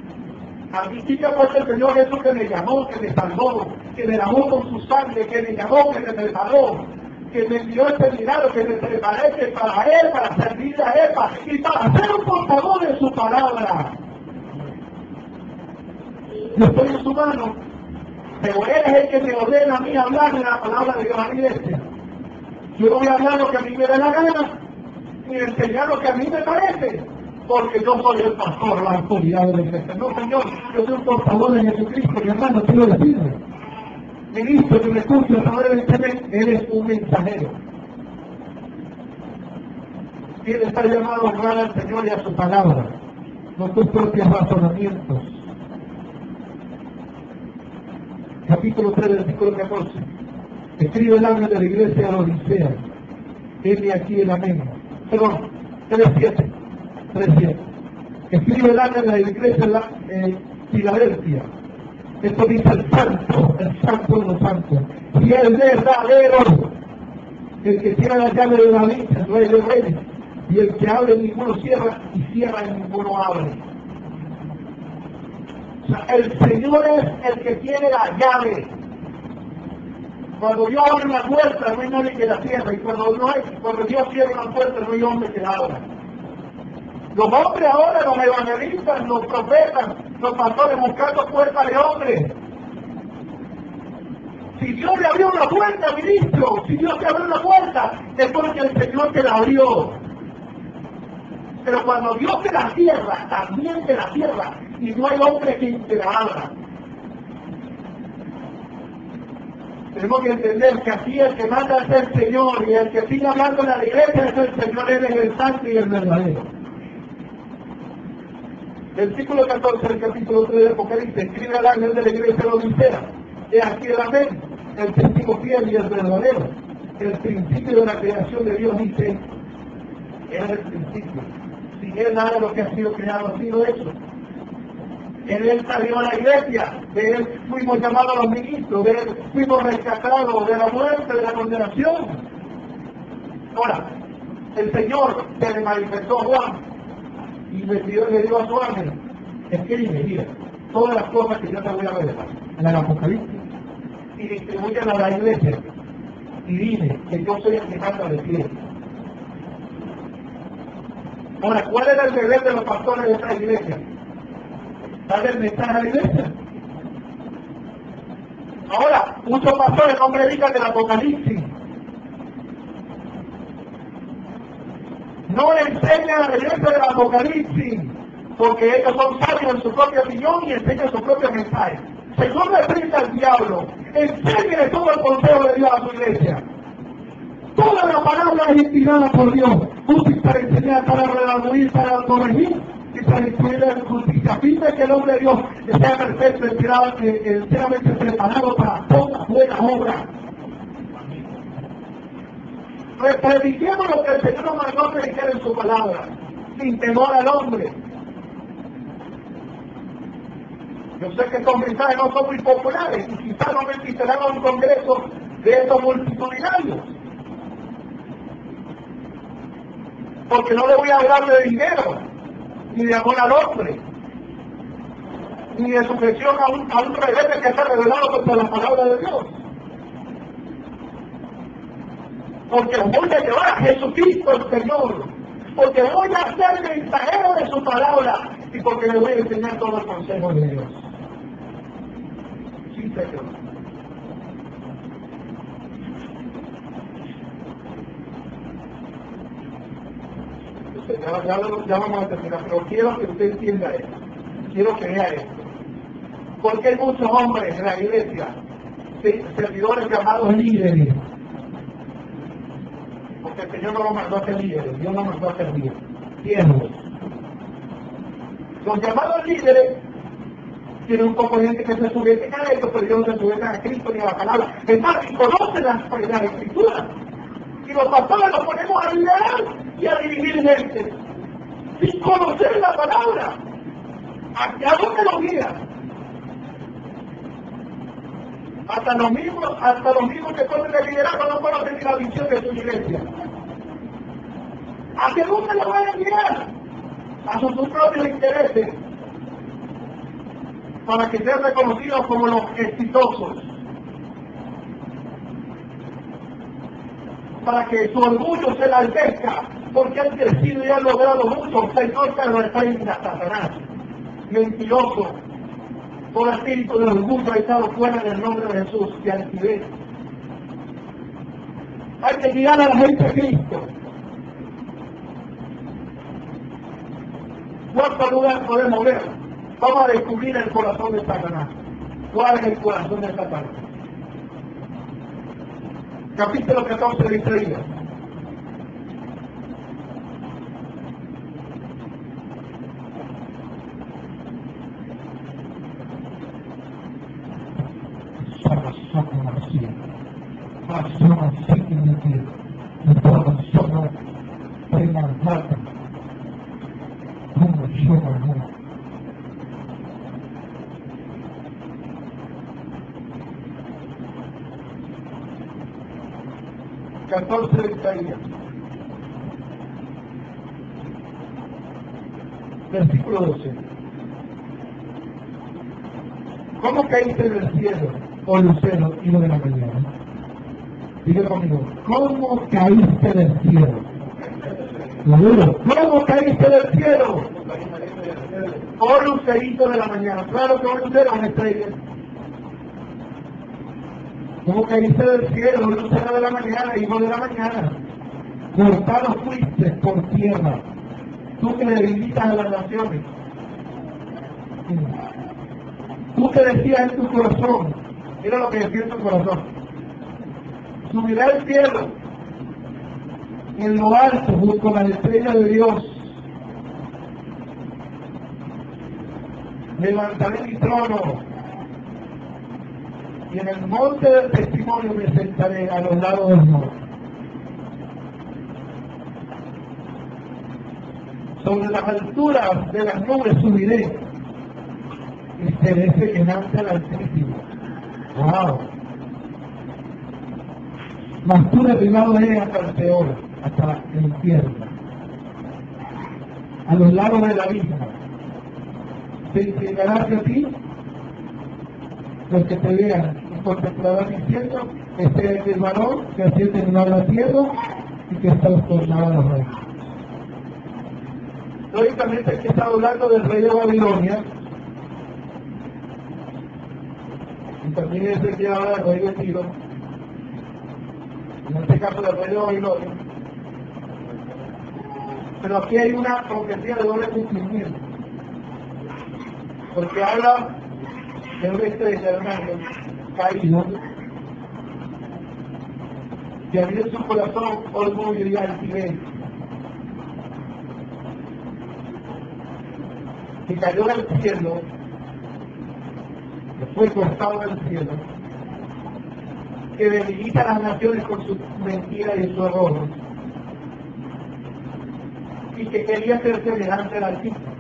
A mí sí que ha puesto el Señor Jesús que me llamó, que me salvó, que me lavó con su sangre, que me llamó, que me preparó, que me envió este milagro, que me preparé para Él, para servirle a Él, y para ser un portador de su palabra. Yo estoy en su mano, pero Él es el que me ordena a mí hablar de la palabra de Dios a la iglesia. Yo no voy a hablar lo que a mí me da la gana, ni enseñar lo que a mí me parece, porque yo soy el pastor, la autoridad de la iglesia. No, Señor, yo soy un portador de Jesucristo, mi hermano, quiero decirle. Ministro que me escucha a través del internet, eres un mensajero. Tienes estar llamado a honrar al Señor y a su palabra, no tus propios razonamientos. Capítulo 3, versículo 14. Escribe el ángel de la iglesia de la Odisea. Heme aquí el amén. Perdón, 3:7. 3:7. Escribe el ángel de la iglesia de Filadelfia. Esto dice el santo de los santos. Y el verdadero, el que tiene la llave de David, el rey de reyes. Y el que abre ninguno cierra, y cierra y ninguno abre. O sea, el Señor es el que tiene la llave. Cuando Dios abre una puerta, no hay nadie que la cierre. Y cuando Dios cierra una puerta, no hay hombre que la abra. Los hombres ahora, los evangelistas, los profetas, los pastores buscando puertas de hombres. Si Dios le abrió una puerta, ministro, si Dios te abrió una puerta, es porque el Señor te la abrió. Pero cuando Dios te la cierra, también te la cierra, y no hay hombre que te la abra. Tenemos que entender que aquí el que manda es el Señor, y el que sigue hablando en la iglesia es el Señor, Él es el santo y el verdadero. Versículo 14 del capítulo 3 de Apocalipsis, escribe al ángel de la iglesia de Odisea, he aquí el amén, el testigo fiel y el verdadero, el principio de la creación de Dios, dice, es el principio. Sin Él nada de lo que ha sido creado ha sido hecho. En Él salió a la iglesia, de Él fuimos llamados a los ministros, de Él fuimos rescatados de la muerte, de la condenación. Ahora, el Señor se le manifestó a Juan, y le dio a su ángel, escribe, mira, todas las cosas que yo te voy a revelar en el Apocalipsis, y distribuyen a la iglesia, y dile que yo soy el que manda de pie. Ahora, ¿cuál era el deber de los pastores de esta iglesia? Darle el mensaje a la iglesia. Ahora, muchos pastores no predican del Apocalipsis. No le enseñan a la iglesia del Apocalipsis, porque ellos son sabios en su propia opinión y enseñan su propio mensaje. Según le explica el diablo, enséñele todo el consejo de Dios a su iglesia. Toda la palabra es inspirada por Dios, útil para enseñar, para redarguir, para corregir y para instruir en justicia. Pide que el hombre de Dios sea perfecto, enteramente preparado para toda buena obra. Prediquemos lo que el Señor nos mandó a predicar en su palabra, sin temor al hombre. Yo sé que estos mensajes no son muy populares y quizás no me invitarán a un congreso de estos multitudinarios. Porque no le voy a hablar de dinero, ni de amor al hombre, ni de sujeción a un rebelde que está revelado contra la palabra de Dios. Porque voy a llevar a Jesucristo el Señor, porque voy a ser mensajero de su palabra y porque le voy a enseñar todo el consejo de Dios. Sí, Señor. Ya vamos a terminar, pero quiero que usted entienda esto. Quiero que vea esto. Porque hay muchos hombres en la iglesia, servidores llamados líderes. Porque el Señor no lo mandó a ser líderes, Dios lo mandó a ser líderes. Siervos. Los llamados líderes tienen un poco de gente que se sujeta a esto, pero ellos no se sujetan a Cristo ni a la palabra. Es más, y conocen las escrituras. Y los pastores los ponemos a liderar y a dirigir gente. Sin conocer la palabra. ¿A dónde lo guía? Hasta los mismos que ponen de liderazgo no conocen ni la visión de su iglesia. ¿Hacia dónde lo van a guiar? A sus propios intereses. Para que sean reconocidos como los exitosos. Para que su orgullo se la alberca, porque han crecido y han logrado mucho. Señor, que reprenda a Satanás. Mentiroso. Todo espíritu de orgullo ha estado fuera del nombre de Jesús, de altivez. Hay que guiar a la gente a Cristo. ¿Cuántos lugares podemos ver? Vamos a descubrir el corazón de Satanás. ¿Cuál es el corazón de Satanás? Capítulo 14 de Isaías. De Isaías. Versículo 12. ¿Cómo caíste del cielo, oh lucero, hijo de la mañana? Diga conmigo, ¿cómo caíste del cielo? ¿Cómo caíste del cielo? Oh lucerito de la mañana. Claro que un lucero es una estrella. ¿Cómo caíste del cielo, lucero de la mañana, hijo de la mañana? Cortado fuiste por tierra, tú que debilitas a las naciones. Tú que decías en tu corazón, mira lo que decía en tu corazón, subiré al cielo, en lo alto, junto a la estrella de Dios, levantaré mi trono, y en el monte del testimonio me sentaré a los lados del norte. Sobre las alturas de las nubes subiré y seré semejante al Altísimo. ¡Wow! Mas tú derribado eres hasta el Seol, hasta el infierno, a los lados de la abismo. Se inclinará hacia ti los que te vean y contemplarán diciendo, este es el varón que asciende en la tierra y que está trastornado a los reinos. Lógicamente aquí está hablando del rey de Babilonia, y también es el que habla del rey de Tiro, en este caso del rey de Babilonia. Pero aquí hay una profecía de doble cumplimiento, porque habla de una estrella de un ángel caído, que había en su corazón orgullo y altivez, que cayó del cielo, que fue cortado del cielo, que debilita a las naciones con su mentira y su error, y que quería ser semejante al Altísimo.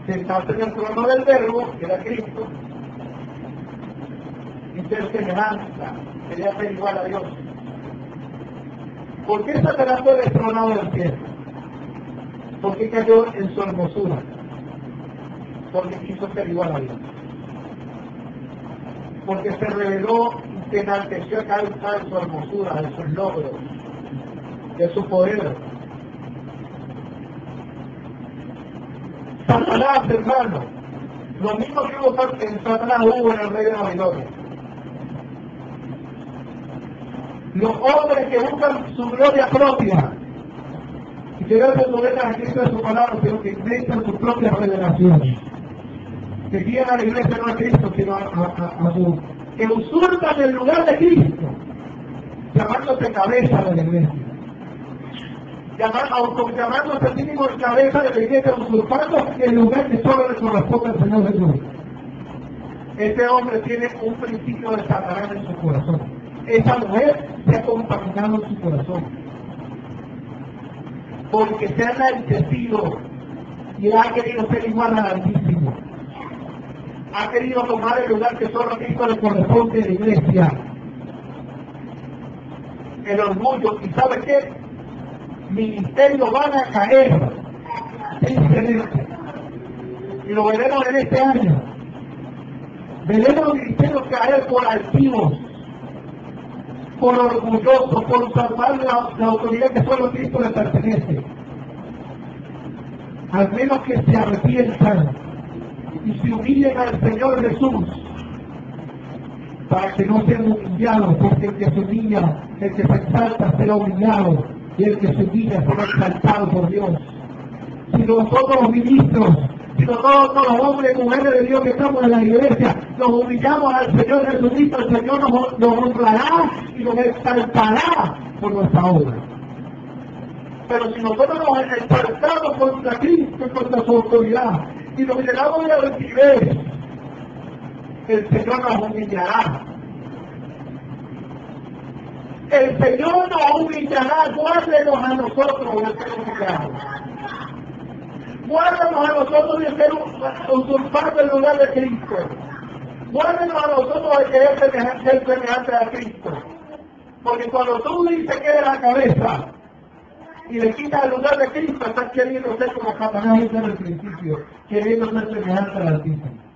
sentarse en el trono del Verbo, que era Cristo, y ser semejanza, quería ser igual a Dios. ¿Por qué Satanás fue destronado del cielo? Porque cayó en su hermosura, porque quiso ser igual a Dios, porque se reveló y se enalteció a causa de su hermosura, de sus logros, de su poder. Satanás, hermano, lo mismo que hubo en Satanás hubo en el rey de Babilonia. Los hombres que buscan su gloria propia, y que no se sometan a Cristo de su palabra, sino que inventan sus propias revelaciones, que guían a la iglesia no a Cristo, sino a su... que usurpan el lugar de Cristo, llamándose cabeza de la iglesia. Llamándose a sí mismo cabeza de la iglesia, usurpando el lugar que solo le corresponde al Señor Jesús. Este hombre tiene un principio de Satanás en su corazón. Esa mujer se ha contaminado en su corazón, porque se ha enaltecido y ha querido ser igual al Altísimo. Ha querido tomar el lugar que solo a Cristo le corresponde a la iglesia. El orgullo, ¿y sabe qué? Ministerios van a caer, tristemente, y lo veremos en este año. Veremos ministerios caer por altivos, por orgullosos, por usurpar la autoridad que solo a Cristo le pertenece. Al menos que se arrepientan y se humillen al Señor Jesús, para que no sean humillados, porque el que se humilla, el que se exalta será humillado, y el que se humilla será exaltado por Dios. Si nosotros los ministros, si nosotros los hombres y mujeres de Dios que estamos en la iglesia, nos humillamos al Señor Jesucristo, el Señor nos honrará y nos exaltará por nuestra obra. Pero si nosotros nos exaltamos contra Cristo y contra su autoridad, y nos llenamos de altivez, el Señor nos humillará. El Señor nos humillará. Guárdenos a nosotros de ser humillados. Guárdenos a nosotros de ser usurpando el lugar de Cristo. Guárdenos a nosotros de querer ser semejantes a Cristo. Porque cuando tú dices que eres la cabeza y le quitas el lugar de Cristo, estás queriendo ser como Satanás hizo en el principio, queriendo ser semejante al Altísimo.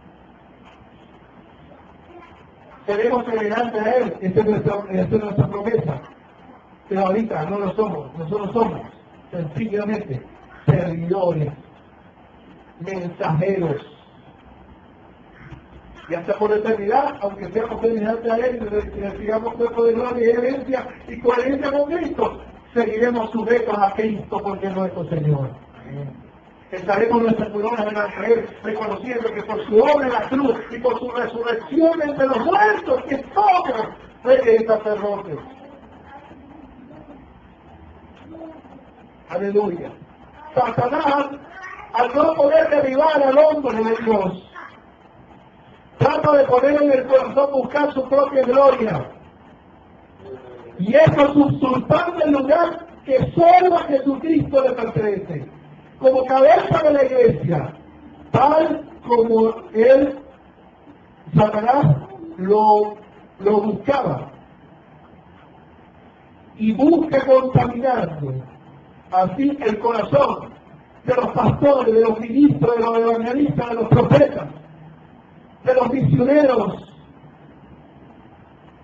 Seremos semejantes a Él, esa es nuestra promesa. Pero ahorita no lo somos, nosotros somos sencillamente servidores, mensajeros. Y hasta por eternidad, aunque seamos semejantes a Él y le sigamos cuerpo de gloria y herencia y coherencia con Cristo, seguiremos sujetos a Cristo porque es nuestro Señor. Estaremos nuestras coronas en la caer, reconociendo que por su obra en la cruz y por su resurrección entre los muertos, que somos reyes y sacerdotes. Aleluya. Satanás, al no poder derribar al hombre de Dios, trata de poner en el corazón buscar su propia gloria. Y eso usurpando el lugar que solo a Jesucristo le pertenece, como cabeza de la iglesia, tal como él, Satanás, lo buscaba. Y busca contaminarlo así el corazón de los pastores, de los ministros, de los evangelistas, de los profetas, de los misioneros.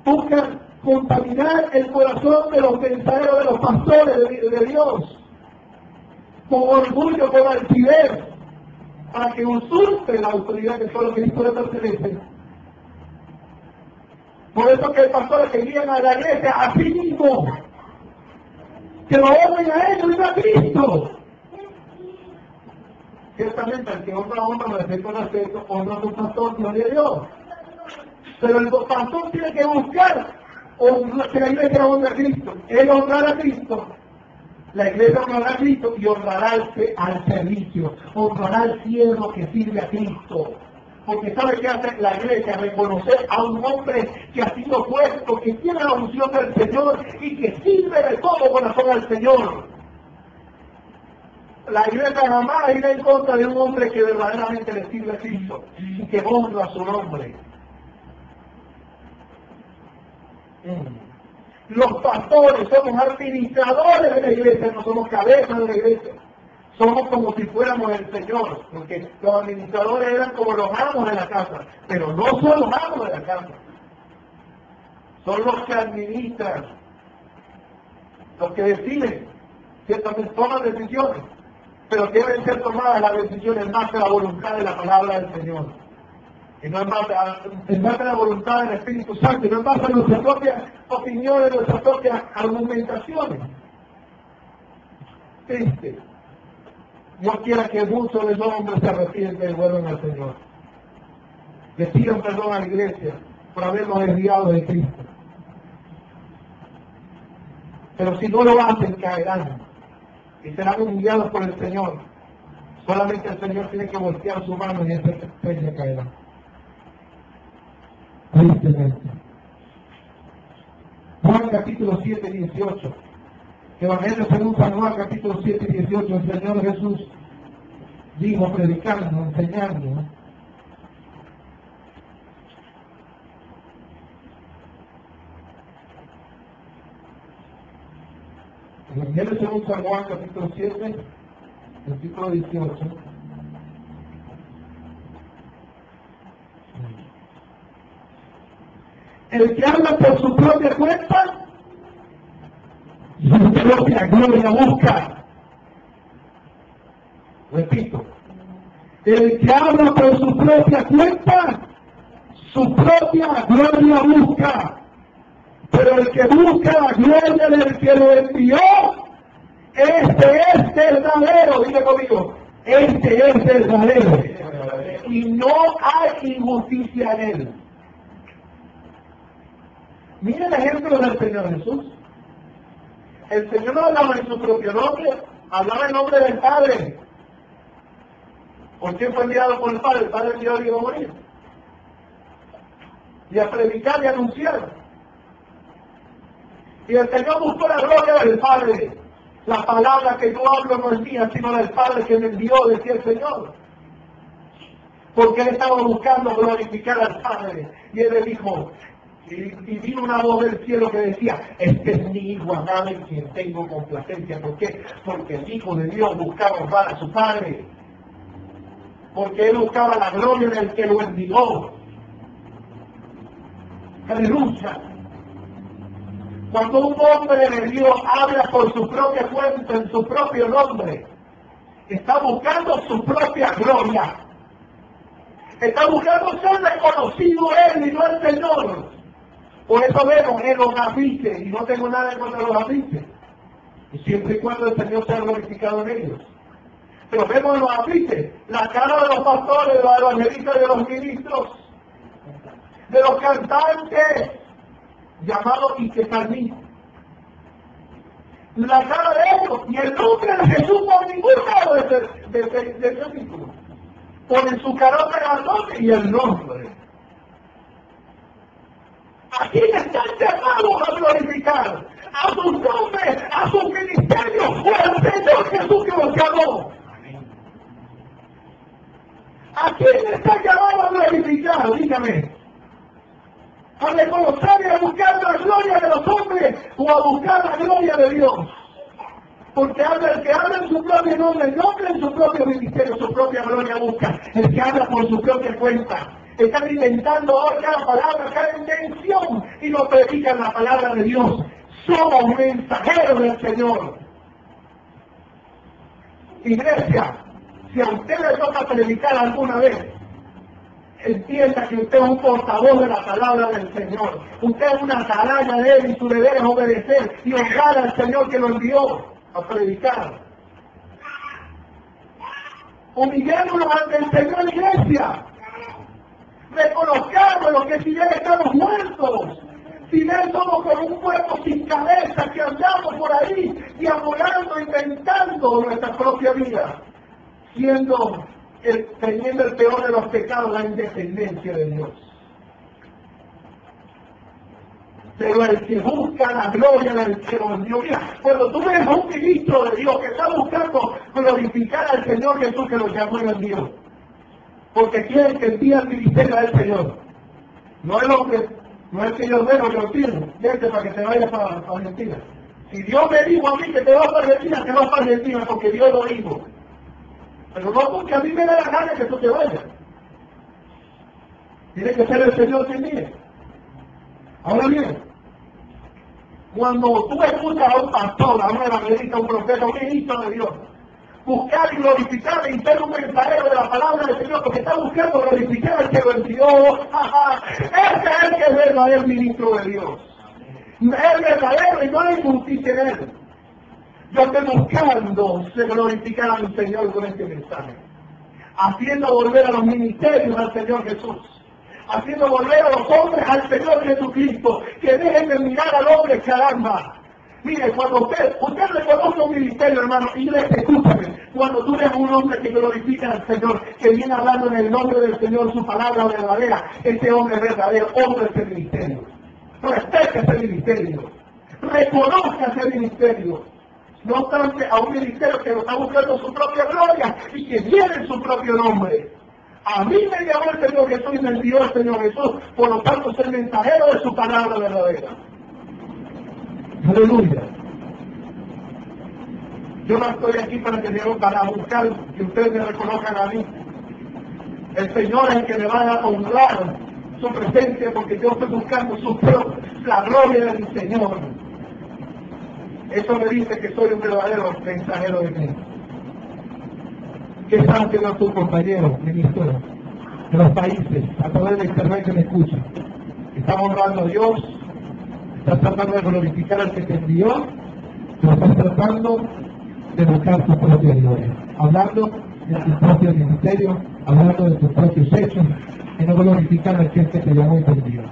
Buscan contaminar el corazón de los mensajeros, de los pastores de Dios, con orgullo, con altivez, para que usurpe la autoridad que solo Cristo le pertenece. Por eso que el pastor que guían a la iglesia a sí mismo, que lo honren a ellos y no a Cristo. Ciertamente el que honra a honra, respeto al respeto, honra a su pastor, gloria a Dios. Pero el pastor tiene que buscar que la iglesia honre a Cristo. Él honrará a Cristo. La iglesia honrará a Cristo y honrará al servicio, honrará al siervo que sirve a Cristo. Porque ¿sabe qué hace la iglesia? Reconocer a un hombre que ha sido puesto, que tiene la unción del Señor y que sirve de todo corazón al Señor. La iglesia jamás irá en contra de un hombre que verdaderamente le sirve a Cristo y que honra su nombre. Los pastores somos administradores de la iglesia, no somos cabezas de la iglesia. Somos como si fuéramos el Señor, porque los administradores eran como los amos de la casa, pero no son los amos de la casa. Son los que administran, los que deciden, ciertamente toman decisiones, pero deben ser tomadas las decisiones en base a la voluntad de la palabra del Señor. Y no en base a la voluntad del Espíritu Santo, y no en base a nuestras propias opiniones, nuestras propias argumentaciones. Dios quiera que muchos de esos hombres se arrepienten y vuelvan al Señor. Le pidan perdón a la iglesia por habernos desviado de Cristo. Pero si no lo hacen, caerán y serán humillados por el Señor. Solamente el Señor tiene que voltear su mano y esa estrella caerá. Tristemente. Juan capítulo 7, 18. Evangelio según San Juan capítulo 7, 18. El Señor Jesús dijo predicando, enseñando. Evangelio según San Juan capítulo 7, versículo 18. El que habla por su propia cuenta, su propia gloria busca. Repito, el que habla por su propia cuenta, su propia gloria busca. Pero el que busca la gloria del que lo envió, este es verdadero. Diga conmigo, este es verdadero. Y no hay injusticia en él. Miren el ejemplo del Señor Jesús. El Señor no hablaba en su propio nombre, hablaba en nombre del Padre. ¿Por qué fue enviado por el Padre? El Padre envió a Dios a morir. Y a predicar y a anunciar. Y el Señor buscó la gloria del Padre. La palabra que yo hablo no es mía, sino del Padre que me envió, decía el Señor. Porque él estaba buscando glorificar al Padre. Y él le dijo, y vino una voz del cielo que decía, este es mi hijo amado en quien tengo complacencia. ¿Por qué? Porque el Hijo de Dios buscaba honrar a su Padre. Porque él buscaba la gloria del que lo envió. Aleluya. Cuando un hombre de Dios habla por su propia cuenta, en su propio nombre, está buscando su propia gloria. Está buscando ser reconocido él y no el Señor. Por eso vemos en los afiches, y no tengo nada en contra de los afiches, y siempre y cuando el Señor sea glorificado en ellos. Pero vemos en los afiches la cara de los pastores, de los evangelistas, de los ministros, de los cantantes, llamados Iquesalmí. La cara de ellos y el nombre de Jesús por ningún lado de ese título. Ponen su carota grandote y el nombre. Aquí están llamados a glorificar a sus nombres, a sus ministerios, o al Señor Jesús que los llamó. ¿A quién está llamado a glorificar? Dígame. ¿A reconocer y a buscar la gloria de los hombres o a buscar la gloria de Dios? Porque el que habla en su propio nombre, nombre en su propio ministerio, su propia gloria busca. El que habla por su propia cuenta. Están inventando ahora cada palabra, cada intención y no predican la palabra de Dios. Somos mensajeros del Señor. Iglesia, si a usted le toca predicar alguna vez, entienda que usted es un portavoz de la palabra del Señor. Usted es una atalaya de él y su deber es obedecer y honrar al Señor que lo envió a predicar. Humillémonos ante el Señor, iglesia. Reconozcamos que sin él estamos muertos. Sin él somos como un cuerpo sin cabeza que andamos por ahí diabolando, inventando nuestra propia vida, teniendo el peor de los pecados, la independencia de Dios. Pero el que busca la gloria del Señor, Dios, mira, cuando tú ves a un ministro de Dios que está buscando glorificar al Señor Jesús, que lo llamó en Dios, porque quieren que el día del ministerio del Señor, no el hombre, no es que yo veo que lo tiene, vete para que te vayas para Argentina. Si Dios me dijo a mí que te vas para Argentina, te vas para Argentina porque Dios lo dijo. Pero no porque a mí me da la gana que tú te vayas. Tiene que ser el Señor quien diga. Ahora bien, cuando tú escuchas a un pastor, a un evangelista, a un profeta, a un ministro de Dios, buscar y glorificar y ser un mensajero de la palabra del Señor, porque está buscando glorificar al que lo envió, ese es el que es verdadero ministro de Dios. Es verdadero y no hay injusticia en él. Yo estoy buscando glorificar a mi Señor con este mensaje, haciendo volver a los ministerios al Señor Jesús, haciendo volver a los hombres al Señor Jesucristo, que dejen de mirar al hombre, caramba. Mire, cuando usted reconoce un ministerio, hermano, y escúchame, cuando tú eres un hombre que glorifica al Señor, que viene hablando en el nombre del Señor su palabra verdadera, ese hombre es verdadero, hombre ese ministerio. Respete ese ministerio, reconozca ese ministerio. No obstante, a un ministerio que está buscando su propia gloria y que tiene su propio nombre. A mí me llamó el Señor Jesús y me envió el Señor Jesús, por lo tanto soy mensajero de su palabra verdadera. Aleluya. Yo no estoy aquí para buscar que ustedes me reconozcan a mí. El Señor es el que me va a honrar su presencia, porque yo estoy buscando la gloria del Señor. Eso me dice que soy un verdadero mensajero de Cristo. ¿Qué están haciendo tus compañeros, ministros, de los países, a través de internet que me escuchan? ¿Están honrando a Dios? ¿Estás tratando de glorificar al que te envió? ¿O estás tratando de buscar tu propia gloria? Hablando de tu propio ministerio, hablando de tus propios hechos, y no glorificar al que te llamó y te envió.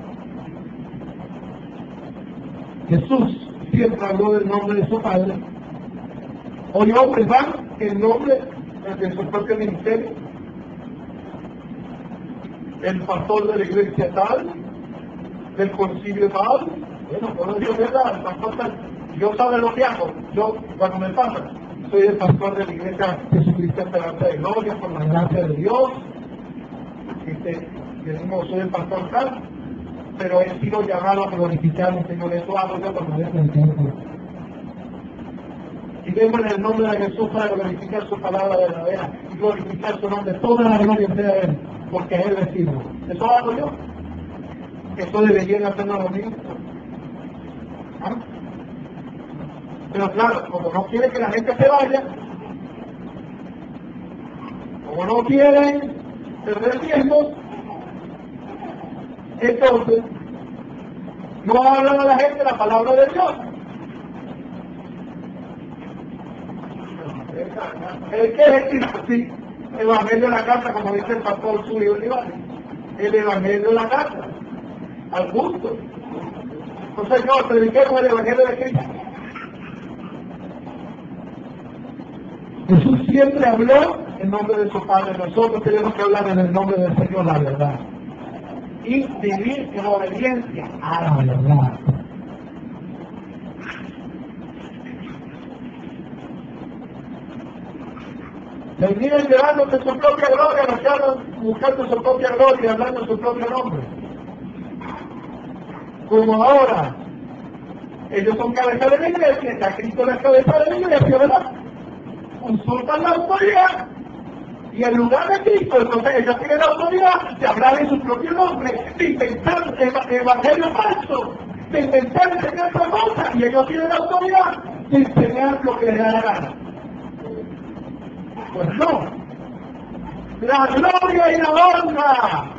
Jesús siempre habló del nombre de su Padre. Hoy hombres van en nombre de su propio ministerio. El pastor de la iglesia tal, del concilio tal. Bueno, por Dios, verdad, el pastor tal. Yo sabe lo que hago. Yo, cuando me pasa, soy el pastor de la iglesia Jesucristo Esperanza de Gloria, por la gracia de Dios. Soy el pastor tal, pero he sido llamado a glorificar al Señor. Eso hago yo cuando dejo el tiempo. Y vengo en el nombre de Jesús para glorificar su palabra verdadera y glorificar su nombre. Toda la gloria sea de Él, porque Él es Hijo. Eso hago yo. Eso deberían hacerlo los ministros. ¿Ah? Pero claro, como no quieren que la gente se vaya, como no quieren perder tiempo, entonces no hablan a la gente la palabra de Dios. ¿Qué es el Cristo? Sí, evangelio de la carta, como dice el pastor Julio Olivares. El evangelio de la carta, al gusto. Entonces yo prediquemos el evangelio de Cristo. Jesús siempre habló en nombre de su Padre. Nosotros tenemos que hablar en el nombre del Señor la verdad. Y vivir en obediencia a la verdad. Venían llevando de su propia gloria, los que hablan buscando su propia gloria, hablando su propio nombre. Como ahora, ellos son cabeza de la iglesia, está Cristo la cabeza de la iglesia, ¿verdad? Usurpan la autoridad. Y en lugar de Cristo, entonces ellos tienen la autoridad de hablar en su propio nombre, de inventar evangelio falso, de inventar y enseñar otra cosa, y ellos tienen la autoridad de enseñar lo que les da la gana. Pues no. La gloria y la honra.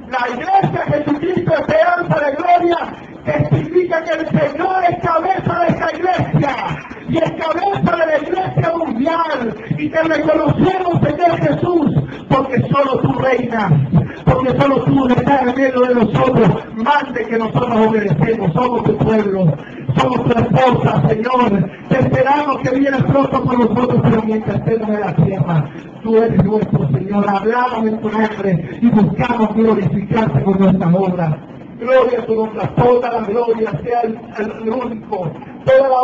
La iglesia Jesucristo Esperanza de Gloria testifica que el Señor es cabeza de esta iglesia y es cabeza de la iglesia mundial, y te reconocemos, Señor Jesús, porque solo tú reinas, porque solo tú estás en medio de nosotros. Mande que nosotros obedecemos, somos tu pueblo, somos tu esposa, Señor. Te esperamos que vienes pronto por nosotros, pero mientras estemos en la tierra, tú eres nuestro Señor. Hablamos en tu nombre y buscamos glorificarte con nuestra obra. Gloria a tu nombre. Toda la gloria sea el único. Toda la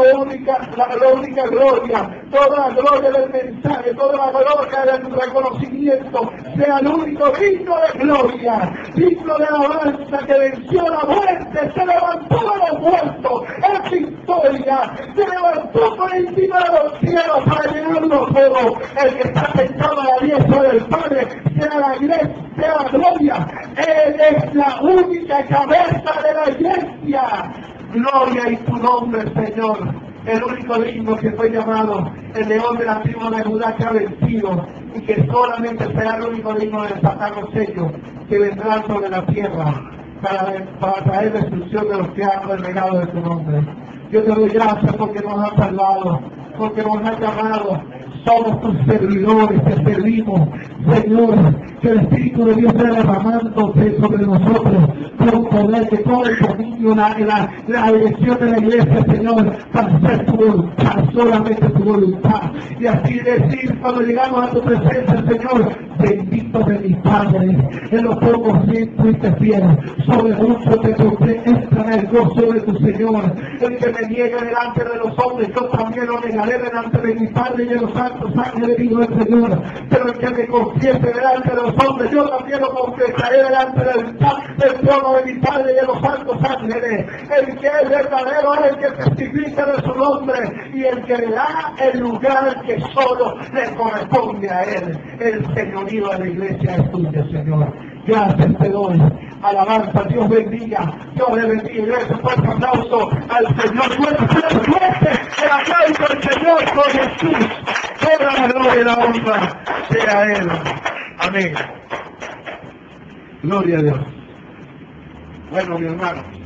única gloria, toda la gloria del mensaje, toda la gloria del reconocimiento, sea el único digno de gloria, digno de alabanza, que venció la muerte, se levantó de los muertos, es victoria, se levantó por encima de los cielos para llenarlo todo. El que está sentado a la diestra del Padre, sea la iglesia, sea la gloria, Él es la única cabeza de la iglesia. Gloria y tu nombre, Señor, el único digno que fue llamado, el león de la tribu de Judá que ha vencido, y que solamente será el único digno de desatar los sellos que vendrán sobre la tierra para traer destrucción de los que han renegado de tu nombre. Yo te doy gracias porque nos has salvado, porque nos has llamado. Somos tus servidores, te servimos, Señor, que el Espíritu de Dios sea derramándose sobre nosotros por un poder que todo el dominio, la dirección de la iglesia, Señor, para hacer tu voluntad, solamente tu voluntad. Y así decir, cuando llegamos a tu presencia, Señor, bendito de mi Padre, en los pocos fuiste fiel, sobre mucho te pondré, entra en el gozo de tu Señor. El que me niega delante de los hombres, yo también lo negaré delante de mi Padre y de los santos ángeles, dijo el Señor. Pero el que me confiese delante de los hombres, yo también lo confesaré delante del trono de mi Padre y de los santos ángeles. El que es verdadero es el que testifica de su nombre y el que le da el lugar que solo le corresponde a él. El señorío de la iglesia es tuyo, Señor. Gracias te doy. Alabanza, Dios bendiga. Dios le bendiga. Gracias, un fuerte aplauso al Señor. Fuerte el aplauso al Señor con Jesús. Toda la gloria y la honra sea a Él. Amén. Gloria a Dios. Bueno, mi hermano.